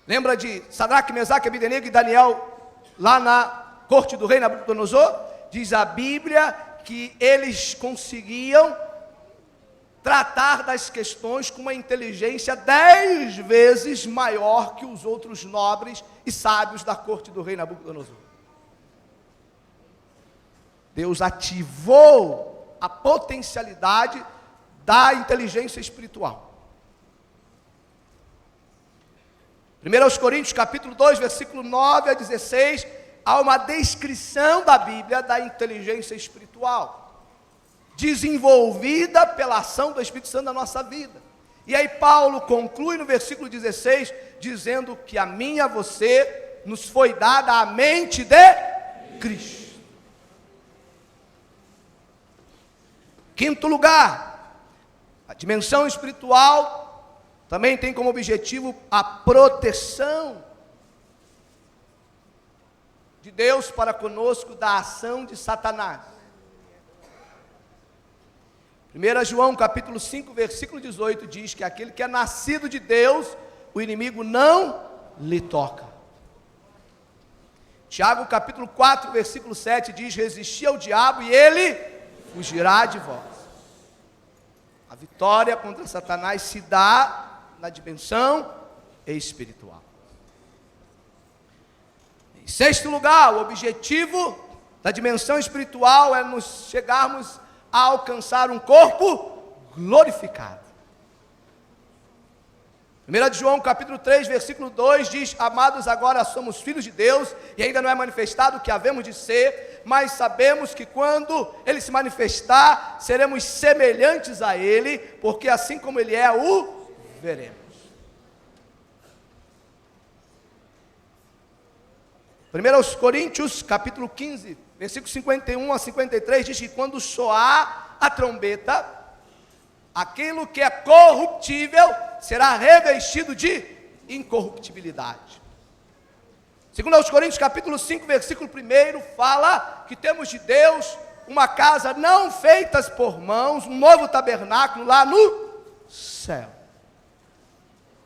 Lembra de Sadraque, Mesaque, Abdenego e Daniel lá na corte do rei Nabucodonosor? Diz a Bíblia que eles conseguiam tratar das questões com uma inteligência 10 vezes maior que os outros nobres e sábios da corte do rei Nabucodonosor. Deus ativou a potencialidade da inteligência espiritual. 1 Coríntios capítulo 2, versículo 9 a 16, há uma descrição da Bíblia da inteligência espiritual, desenvolvida pela ação do Espírito Santo na nossa vida. E aí Paulo conclui no versículo 16, dizendo que a mim e a você nos foi dada a mente de Cristo. Quinto lugar, a dimensão espiritual também tem como objetivo a proteção de Deus para conosco da ação de Satanás. 1 João capítulo 5, versículo 18 diz que aquele que é nascido de Deus, o inimigo não lhe toca. Tiago capítulo 4, versículo 7 diz: resisti ao diabo e ele fugirá de vós. A vitória contra Satanás se dá na dimensão espiritual. Em sexto lugar, o objetivo da dimensão espiritual é nos chegarmos a alcançar um corpo glorificado. 1 João capítulo 3, versículo 2 diz: amados, agora somos filhos de Deus, e ainda não é manifestado o que havemos de ser, mas sabemos que quando Ele se manifestar, seremos semelhantes a Ele, porque assim como Ele é, o veremos. 1 Coríntios capítulo 15, versículo 51 a 53 diz que quando soar a trombeta, aquilo que é corruptível será revestido de incorruptibilidade. 2 Coríntios capítulo 5, versículo 1 fala que temos de Deus uma casa não feita por mãos, um novo tabernáculo lá no céu.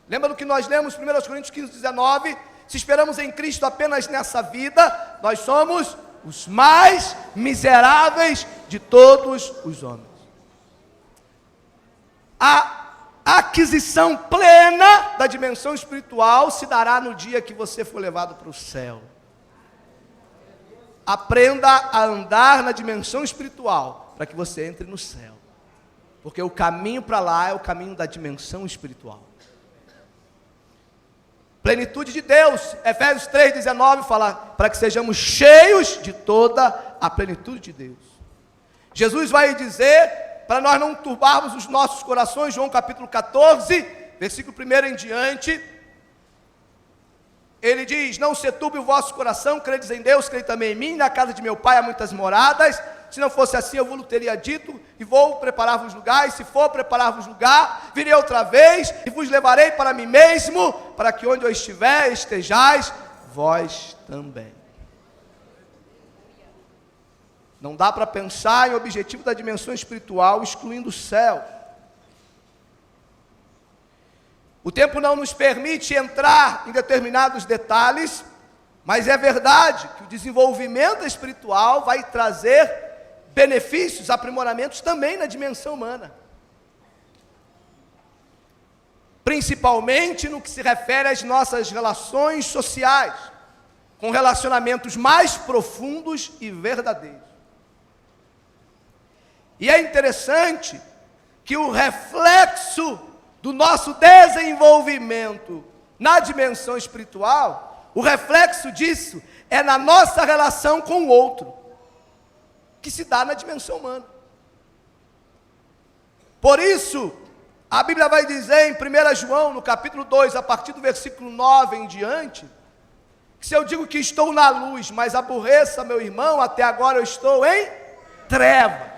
Lembra do que nós lemos 1 Coríntios 15, 19? Se esperamos em Cristo apenas nessa vida, nós somos os mais miseráveis de todos os homens. A aquisição plena da dimensão espiritual se dará no dia que você for levado para o céu. Aprenda a andar na dimensão espiritual, para que você entre no céu. Porque o caminho para lá é o caminho da dimensão espiritual. Plenitude de Deus, Efésios 3,19 fala, para que sejamos cheios de toda a plenitude de Deus. Jesus vai dizer, para nós não turbarmos os nossos corações, João capítulo 14, versículo 1 em diante, ele diz: não se turbe o vosso coração, credes em Deus, crede também em mim, na casa de meu pai há muitas moradas, se não fosse assim eu vos teria dito, e vou preparar-vos lugar, e se for preparar-vos lugar, virei outra vez, e vos levarei para mim mesmo, para que onde eu estiver, estejais vós também. Não dá para pensar em objetivo da dimensão espiritual, excluindo o céu. O tempo não nos permite entrar em determinados detalhes, mas é verdade que o desenvolvimento espiritual vai trazer benefícios, aprimoramentos também na dimensão humana. Principalmente no que se refere às nossas relações sociais. com relacionamentos mais profundos e verdadeiros. E é interessante que o reflexo do nosso desenvolvimento na dimensão espiritual, o reflexo disso é na nossa relação com o outro, que se dá na dimensão humana. Por isso, a Bíblia vai dizer em 1 João, no capítulo 2, a partir do versículo 9 em diante, que se eu digo que estou na luz, mas aborreça meu irmão, até agora eu estou em treva.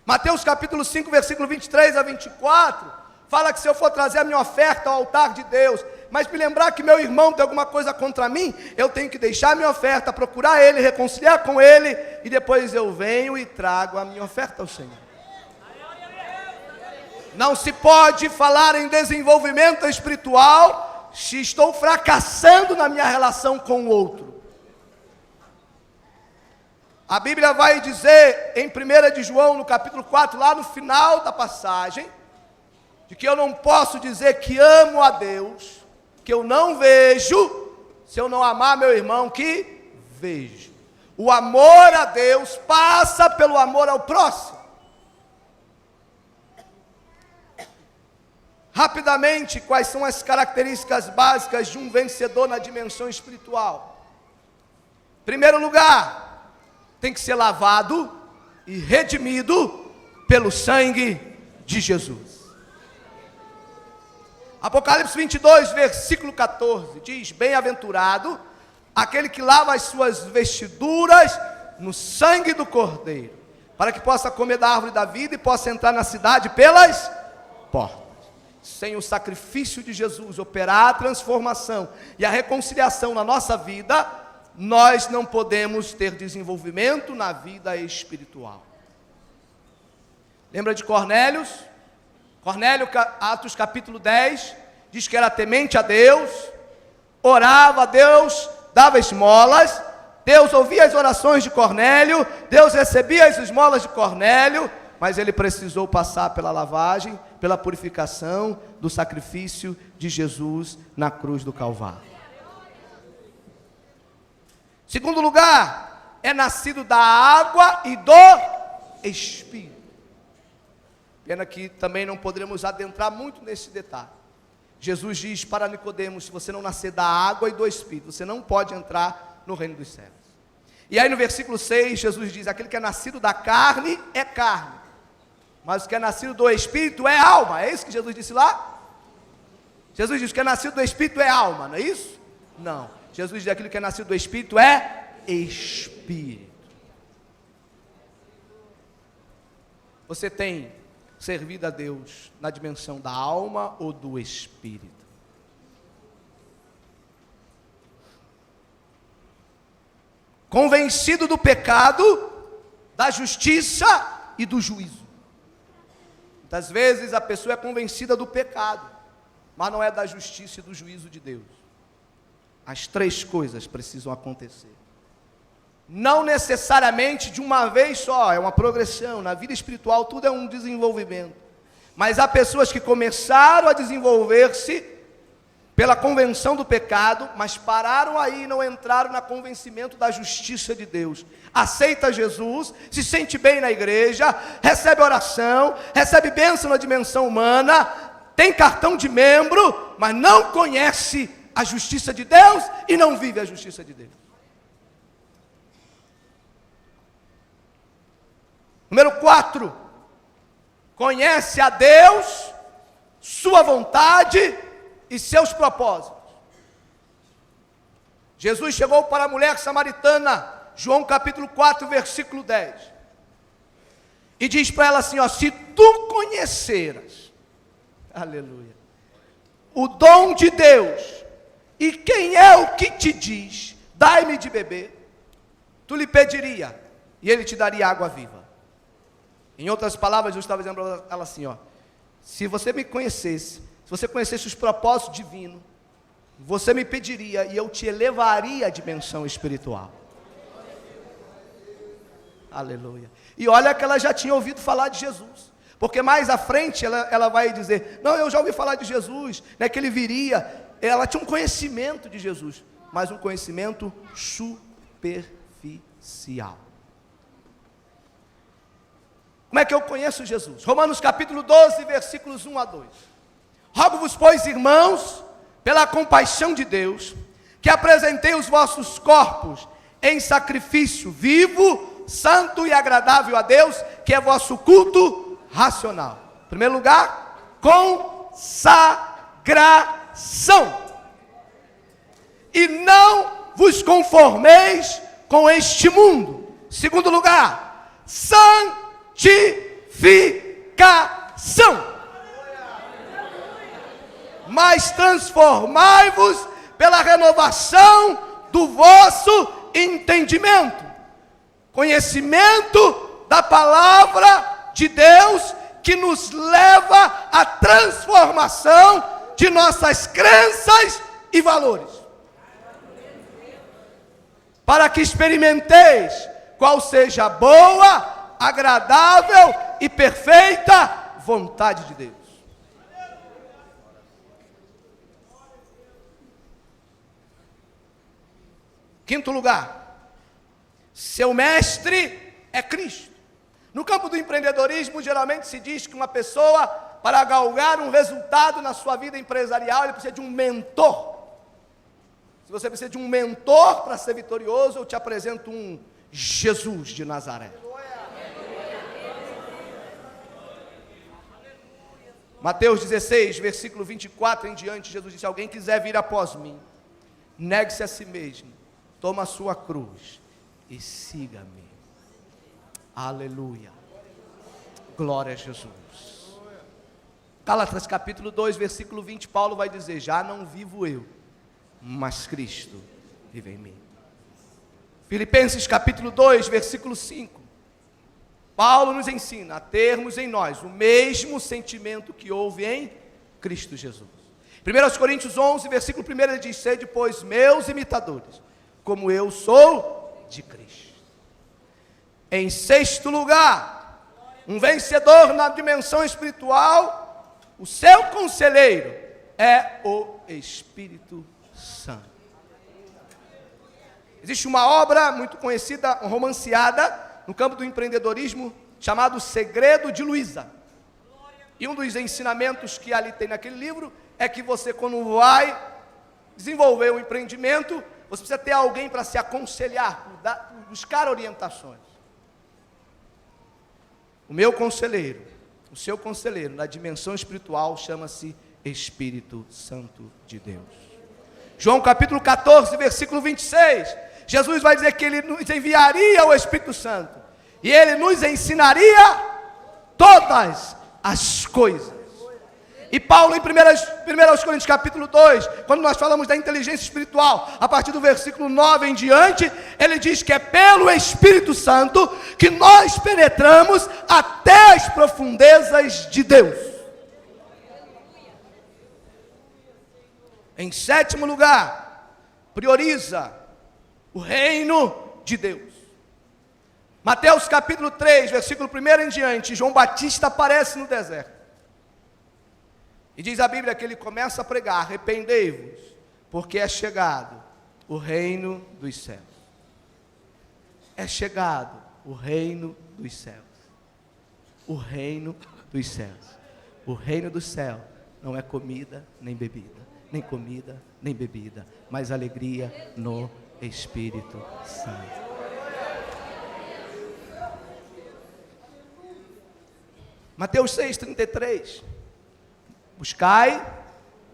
Mateus capítulo 5, versículo 23 a 24, fala que se eu for trazer a minha oferta ao altar de Deus, mas me lembrar que meu irmão tem alguma coisa contra mim, eu tenho que deixar a minha oferta, procurar ele, reconciliar com ele, e depois eu venho e trago a minha oferta ao Senhor. Não se pode falar em desenvolvimento espiritual se estou fracassando na minha relação com o outro. A Bíblia vai dizer em 1 de João, no capítulo 4, lá no final da passagem, de que eu não posso dizer que amo a Deus, que eu não vejo, se eu não amar meu irmão que vejo. O amor a Deus passa pelo amor ao próximo. Rapidamente, quais são as características básicas de um vencedor na dimensão espiritual? Em primeiro lugar, tem que ser lavado e redimido pelo sangue de Jesus. Apocalipse 22, versículo 14, diz: bem-aventurado aquele que lava as suas vestiduras no sangue do Cordeiro, para que possa comer da árvore da vida e possa entrar na cidade pelas portas. Sem o sacrifício de Jesus operar a transformação e a reconciliação na nossa vida, nós não podemos ter desenvolvimento na vida espiritual. Lembra de Cornélio? Cornélio, Atos capítulo 10, diz que era temente a Deus, orava a Deus, dava esmolas, Deus ouvia as orações de Cornélio, Deus recebia as esmolas de Cornélio, mas ele precisou passar pela lavagem, pela purificação do sacrifício de Jesus na cruz do Calvário. Segundo lugar, é nascido da água e do Espírito. Pena que também não poderemos adentrar muito nesse detalhe. Jesus diz para Nicodemos: se você não nascer da água e do Espírito, você não pode entrar no reino dos céus. E aí no versículo 6, Jesus diz: aquele que é nascido da carne é carne, mas o que é nascido do Espírito é alma. É isso que Jesus disse lá? Jesus diz que é nascido do Espírito é alma, não é isso? Não. Jesus diz que aquilo que é nascido do Espírito é Espírito. Você tem servido a Deus na dimensão da alma ou do Espírito? Convencido do pecado, da justiça e do juízo. Muitas vezes a pessoa é convencida do pecado, mas não é da justiça e do juízo de Deus. As três coisas precisam acontecer. Não necessariamente de uma vez só, é uma progressão. Na vida espiritual tudo é um desenvolvimento. Mas há pessoas que começaram a desenvolver-se pela convenção do pecado, mas pararam aí e não entraram no convencimento da justiça de Deus. Aceita Jesus, se sente bem na igreja, recebe oração, recebe bênção na dimensão humana, tem cartão de membro, mas não conhece a justiça de Deus e não vive a justiça de Deus. Número 4, conhece a Deus, sua vontade e seus propósitos. Jesus chegou para a mulher samaritana, João capítulo 4, versículo 10, e diz para ela assim, ó: se tu conheceras, aleluia, o dom de Deus, e quem é o que te diz, dai-me de beber, tu lhe pediria, e ele te daria água viva. Em outras palavras, eu estava dizendo para ela assim, ó: se você me conhecesse, se você conhecesse os propósitos divinos, você me pediria e eu te elevaria à dimensão espiritual. Aleluia. E olha que ela já tinha ouvido falar de Jesus, porque mais à frente ela vai dizer, não, eu já ouvi falar de Jesus, né, que ele viria. Ela tinha um conhecimento de Jesus, mas um conhecimento superficial. Como é que eu conheço Jesus? Romanos capítulo 12, versículos 1 a 2. Rogo-vos, pois, irmãos, pela compaixão de Deus, que apresentei os vossos corpos em sacrifício vivo, santo e agradável a Deus, que é vosso culto racional. Em primeiro lugar, consagração. E não vos conformeis com este mundo. Segundo lugar, santificação. Mas transformai-vos pela renovação do vosso entendimento. Conhecimento da palavra de Deus que nos leva à transformação de nossas crenças e valores. Para que experimenteis qual seja a boa, agradável e perfeita vontade de Deus. Quinto lugar, seu mestre é Cristo. No campo do empreendedorismo, geralmente se diz que uma pessoa, para galgar um resultado na sua vida empresarial, ele precisa de um mentor. Se você precisa de um mentor para ser vitorioso, eu te apresento um Jesus de Nazaré. Mateus 16, versículo 24 em diante, Jesus disse: alguém quiser vir após mim, negue-se a si mesmo, toma a sua cruz e siga-me. Aleluia. Glória a Jesus. Gálatas capítulo 2, versículo 20, Paulo vai dizer: já não vivo eu, mas Cristo vive em mim. Filipenses capítulo 2, versículo 5, Paulo nos ensina a termos em nós o mesmo sentimento que houve em Cristo Jesus. 1 Coríntios 11, versículo 1, ele diz: sede, pois, meus imitadores, como eu sou de Cristo. Em sexto lugar, um vencedor na dimensão espiritual, o seu conselheiro é o Espírito Santo. Existe uma obra muito conhecida, romanceada, no campo do empreendedorismo, chamado Segredo de Luiza. E um dos ensinamentos que ali tem naquele livro é que você, quando vai desenvolver um empreendimento, você precisa ter alguém para se aconselhar, buscar orientações. O meu conselheiro, o seu conselheiro, na dimensão espiritual, chama-se Espírito Santo de Deus. João capítulo 14, versículo 26, Jesus vai dizer que Ele nos enviaria o Espírito Santo, e Ele nos ensinaria todas as coisas. E Paulo, em 1 Coríntios capítulo 2, quando nós falamos da inteligência espiritual, a partir do versículo 9 em diante, ele diz que é pelo Espírito Santo que nós penetramos até as profundezas de Deus. Em sétimo lugar, prioriza o reino de Deus. Mateus capítulo 3, versículo 1 em diante, João Batista aparece no deserto. E diz a Bíblia que ele começa a pregar: arrependei-vos, porque é chegado o reino dos céus. É chegado o reino dos céus. O reino dos céus. O reino do céu não é comida nem bebida, nem comida nem bebida, mas alegria no Espírito Santo. Mateus 6,33. Buscai,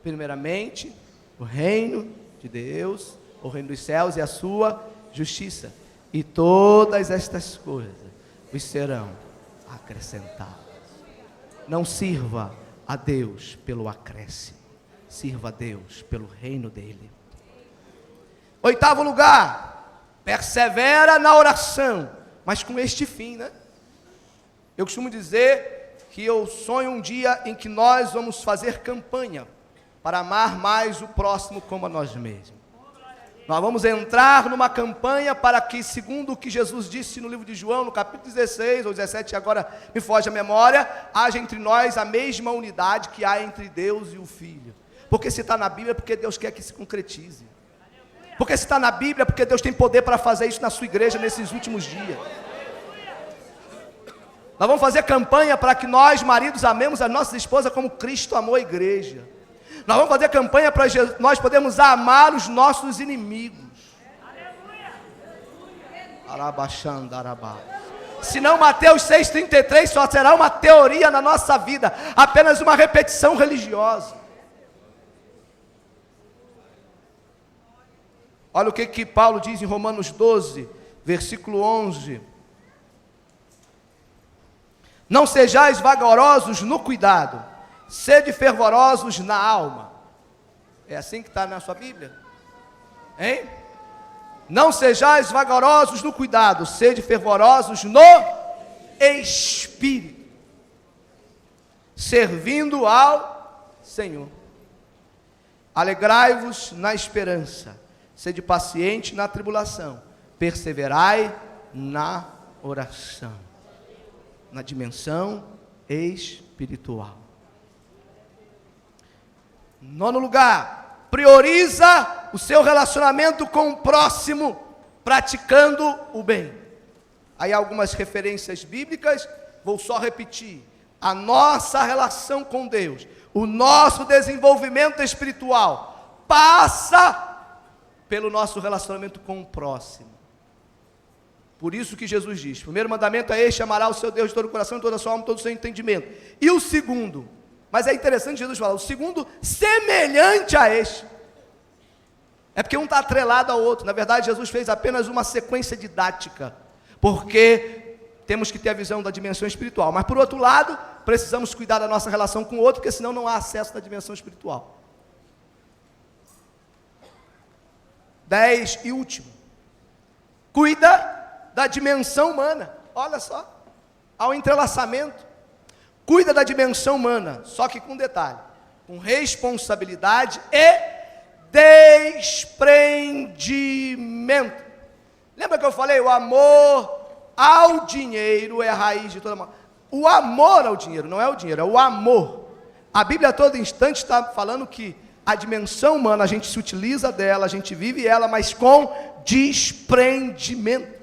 primeiramente, o reino de Deus, o reino dos céus e a sua justiça, e todas estas coisas vos serão acrescentadas. Não sirva a Deus pelo acréscimo, sirva a Deus pelo reino dele. Oitavo lugar, persevera na oração, mas com este fim, né? Eu costumo dizer que eu sonho um dia em que nós vamos fazer campanha para amar mais o próximo como a nós mesmos. Nós vamos entrar numa campanha para que, segundo o que Jesus disse no livro de João, no capítulo 16 ou 17, agora me foge a memória, haja entre nós a mesma unidade que há entre Deus e o Filho. Porque se está na Bíblia é porque Deus quer que se concretize. Porque se está na Bíblia, porque Deus tem poder para fazer isso na sua igreja nesses últimos dias. Nós vamos fazer campanha para que nós, maridos, amemos a nossa esposa como Cristo amou a igreja. Nós vamos fazer campanha para nós podermos amar os nossos inimigos. Senão Mateus 6,33 só será uma teoria na nossa vida, apenas uma repetição religiosa. Olha o que Paulo diz em Romanos 12, versículo 11. Não sejais vagarosos no cuidado, sede fervorosos na alma. É assim que está na sua Bíblia? Hein? Não sejais vagarosos no cuidado, sede fervorosos no Espírito, servindo ao Senhor. Alegrai-vos na esperança, sede paciente na tribulação, perseverai na oração. Na dimensão espiritual. Nono lugar, prioriza o seu relacionamento com o próximo, praticando o bem. Aí algumas referências bíblicas, vou só repetir. A nossa relação com Deus, o nosso desenvolvimento espiritual, passa pelo nosso relacionamento com o próximo. Por isso que Jesus diz, o primeiro mandamento é este: amará o seu Deus de todo o coração, de toda a sua alma, de todo o seu entendimento. E o segundo, mas é interessante Jesus falar, o segundo semelhante a este. É porque um está atrelado ao outro. Na verdade, Jesus fez apenas uma sequência didática, porque temos que ter a visão da dimensão espiritual. Mas por outro lado, precisamos cuidar da nossa relação com o outro, porque senão não há acesso da dimensão espiritual. 10 e último. Cuida da dimensão humana. Olha só, há um entrelaçamento. Cuida da dimensão humana, só que com um detalhe, com responsabilidade e desprendimento. Lembra que eu falei, o amor ao dinheiro é a raiz de toda mal. O amor ao dinheiro, não é o dinheiro, é o amor. A Bíblia a todo instante está falando que a dimensão humana, a gente se utiliza dela, a gente vive ela, mas com desprendimento.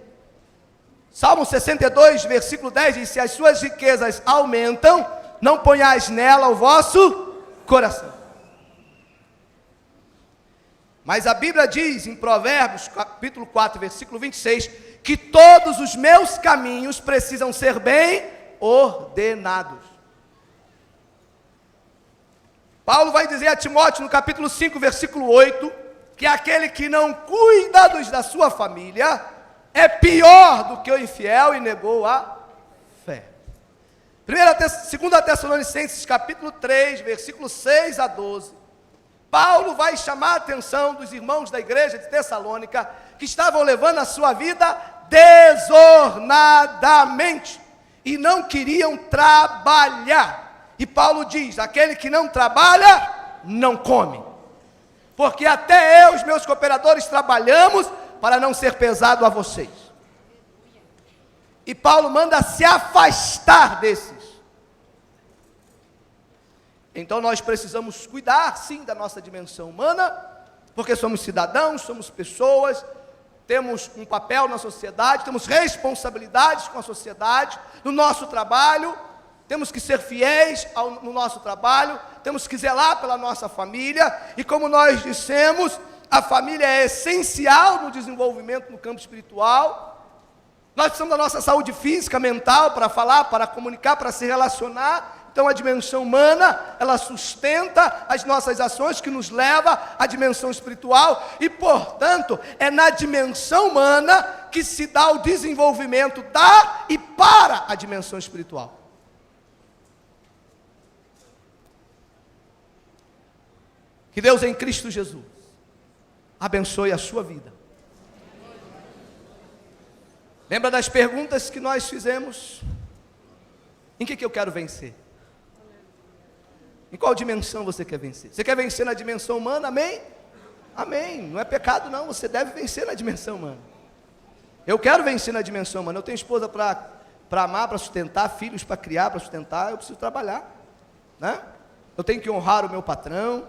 Salmo 62, versículo 10 diz: se as suas riquezas aumentam, não ponhais nela o vosso coração. Mas a Bíblia diz em Provérbios, capítulo 4, versículo 26, que todos os meus caminhos precisam ser bem ordenados. Paulo vai dizer a Timóteo no capítulo 5, versículo 8, que aquele que não cuida da sua família é pior do que o infiel e negou a fé. 2 Tessalonicenses capítulo 3, versículo 6 a 12, Paulo vai chamar a atenção dos irmãos da igreja de Tessalônica, que estavam levando a sua vida desornadamente, e não queriam trabalhar. E Paulo diz, aquele que não trabalha, não come. Porque até eu e os meus cooperadores trabalhamos para não ser pesado a vocês. E Paulo manda se afastar desses. Então nós precisamos cuidar sim da nossa dimensão humana, porque somos cidadãos, somos pessoas, temos um papel na sociedade, temos responsabilidades com a sociedade, no nosso trabalho, temos que ser fiéis no nosso trabalho, temos que zelar pela nossa família, e como nós dissemos, a família é essencial no desenvolvimento no campo espiritual. Nós precisamos da nossa saúde física, mental, para falar, para comunicar, para se relacionar. Então a dimensão humana, ela sustenta as nossas ações, que nos leva à dimensão espiritual, e portanto, é na dimensão humana que se dá o desenvolvimento da e para a dimensão espiritual. Que Deus em Cristo Jesus abençoe a sua vida. Lembra das perguntas que nós fizemos? Em que eu quero vencer? Em qual dimensão você quer vencer? Você quer vencer na dimensão humana? Amém? Amém. Não é pecado não, você deve vencer na dimensão humana. Eu quero vencer na dimensão humana. Eu tenho esposa para amar, para sustentar, filhos para criar, para sustentar. Eu preciso trabalhar, né? Eu tenho que honrar o meu patrão.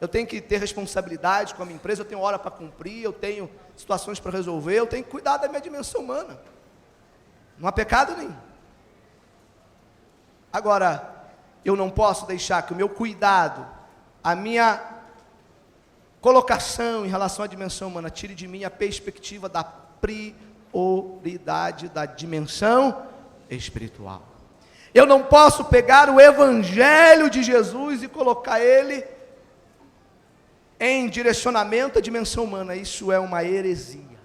eu tenho que ter responsabilidade com a minha empresa, eu tenho hora para cumprir, eu tenho situações para resolver, eu tenho que cuidar da minha dimensão humana. Não há pecado nenhum. Agora, eu não posso deixar que o meu cuidado, a minha colocação em relação à dimensão humana, tire de mim a perspectiva da prioridade da dimensão espiritual. Eu não posso pegar o evangelho de Jesus e colocar ele em direcionamento à dimensão humana. Isso é uma heresia.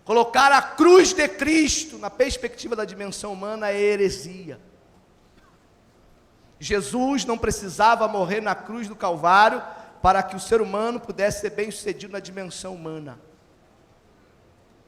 Colocar a cruz de Cristo na perspectiva da dimensão humana é heresia. Jesus não precisava morrer na cruz do Calvário para que o ser humano pudesse ser bem sucedido na dimensão humana.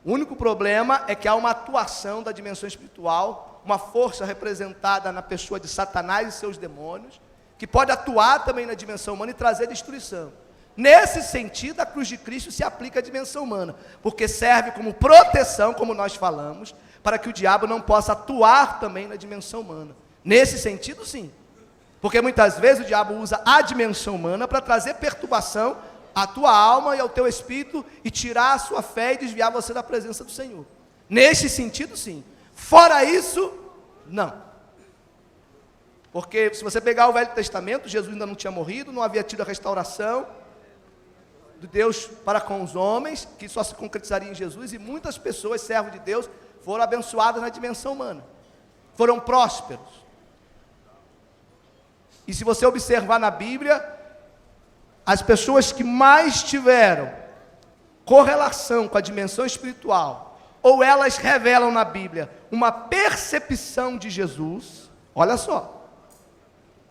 O único problema é que há uma atuação da dimensão espiritual, uma força representada na pessoa de Satanás e seus demônios, que pode atuar também na dimensão humana e trazer destruição. Nesse sentido, a cruz de Cristo se aplica à dimensão humana, porque serve como proteção, como nós falamos, para que o diabo não possa atuar também na dimensão humana. Nesse sentido, sim. Porque muitas vezes o diabo usa a dimensão humana para trazer perturbação à tua alma e ao teu espírito e tirar a sua fé e desviar você da presença do Senhor. Nesse sentido, sim. Fora isso, não. Porque se você pegar o Velho Testamento, Jesus ainda não tinha morrido, não havia tido a restauração de Deus para com os homens, que só se concretizaria em Jesus, e muitas pessoas, servos de Deus, foram abençoadas na dimensão humana, foram prósperos. E se você observar na Bíblia, as pessoas que mais tiveram correlação com a dimensão espiritual, ou elas revelam na Bíblia uma percepção de Jesus, olha só.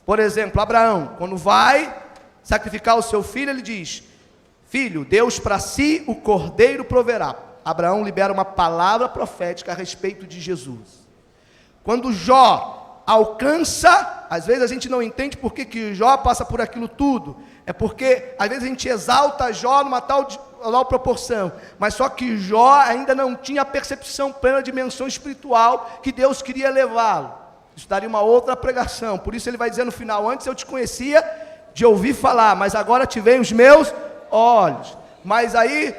Por exemplo, Abraão, quando vai sacrificar o seu filho, ele diz: filho, Deus para si o cordeiro proverá. Abraão libera uma palavra profética a respeito de Jesus. Quando Jó alcança, às vezes a gente não entende por que Jó passa por aquilo tudo, é porque às vezes a gente exalta Jó numa tal proporção, mas só que Jó ainda não tinha a percepção plena da dimensão espiritual que Deus queria levá-lo. Isso daria uma outra pregação, por isso ele vai dizer no final: antes eu te conhecia de ouvir falar, mas agora te veem os meus olhos. Mas aí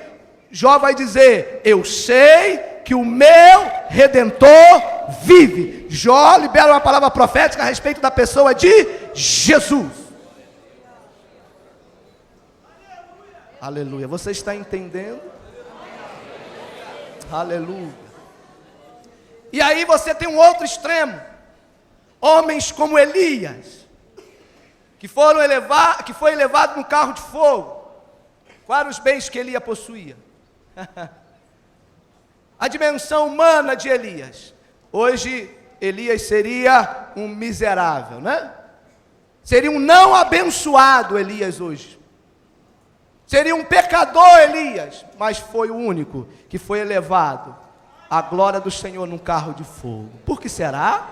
Jó vai dizer: eu sei que o meu Redentor vive. Jó libera uma palavra profética a respeito da pessoa de Jesus. Aleluia. Você está entendendo? Aleluia. E aí você tem um outro extremo. Homens como Elias, que foi elevado num carro de fogo. Quais eram os bens que Elias possuía? A dimensão humana de Elias. Hoje, Elias seria um miserável, né? Seria um não abençoado Elias hoje. Seria um pecador Elias, mas foi o único que foi elevado à glória do Senhor num carro de fogo. Por que será?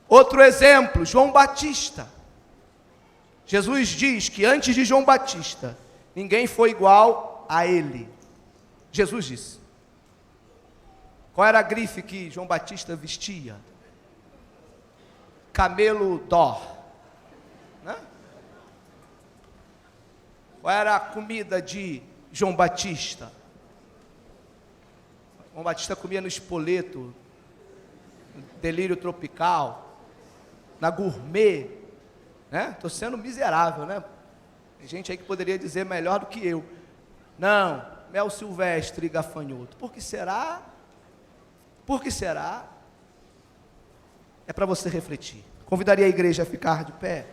Outro exemplo, João Batista. Jesus diz que antes de João Batista, ninguém foi igual a ele. Jesus disse. Qual era a grife que João Batista vestia? Camelo dó. Né? Qual era a comida de João Batista? João Batista comia no espoleto, no delírio tropical, na gourmet, né? Estou sendo miserável, né? Tem gente aí que poderia dizer melhor do que eu. Não, mel silvestre e gafanhoto. Por que será? Por que será? É para você refletir. Convidaria a igreja a ficar de pé.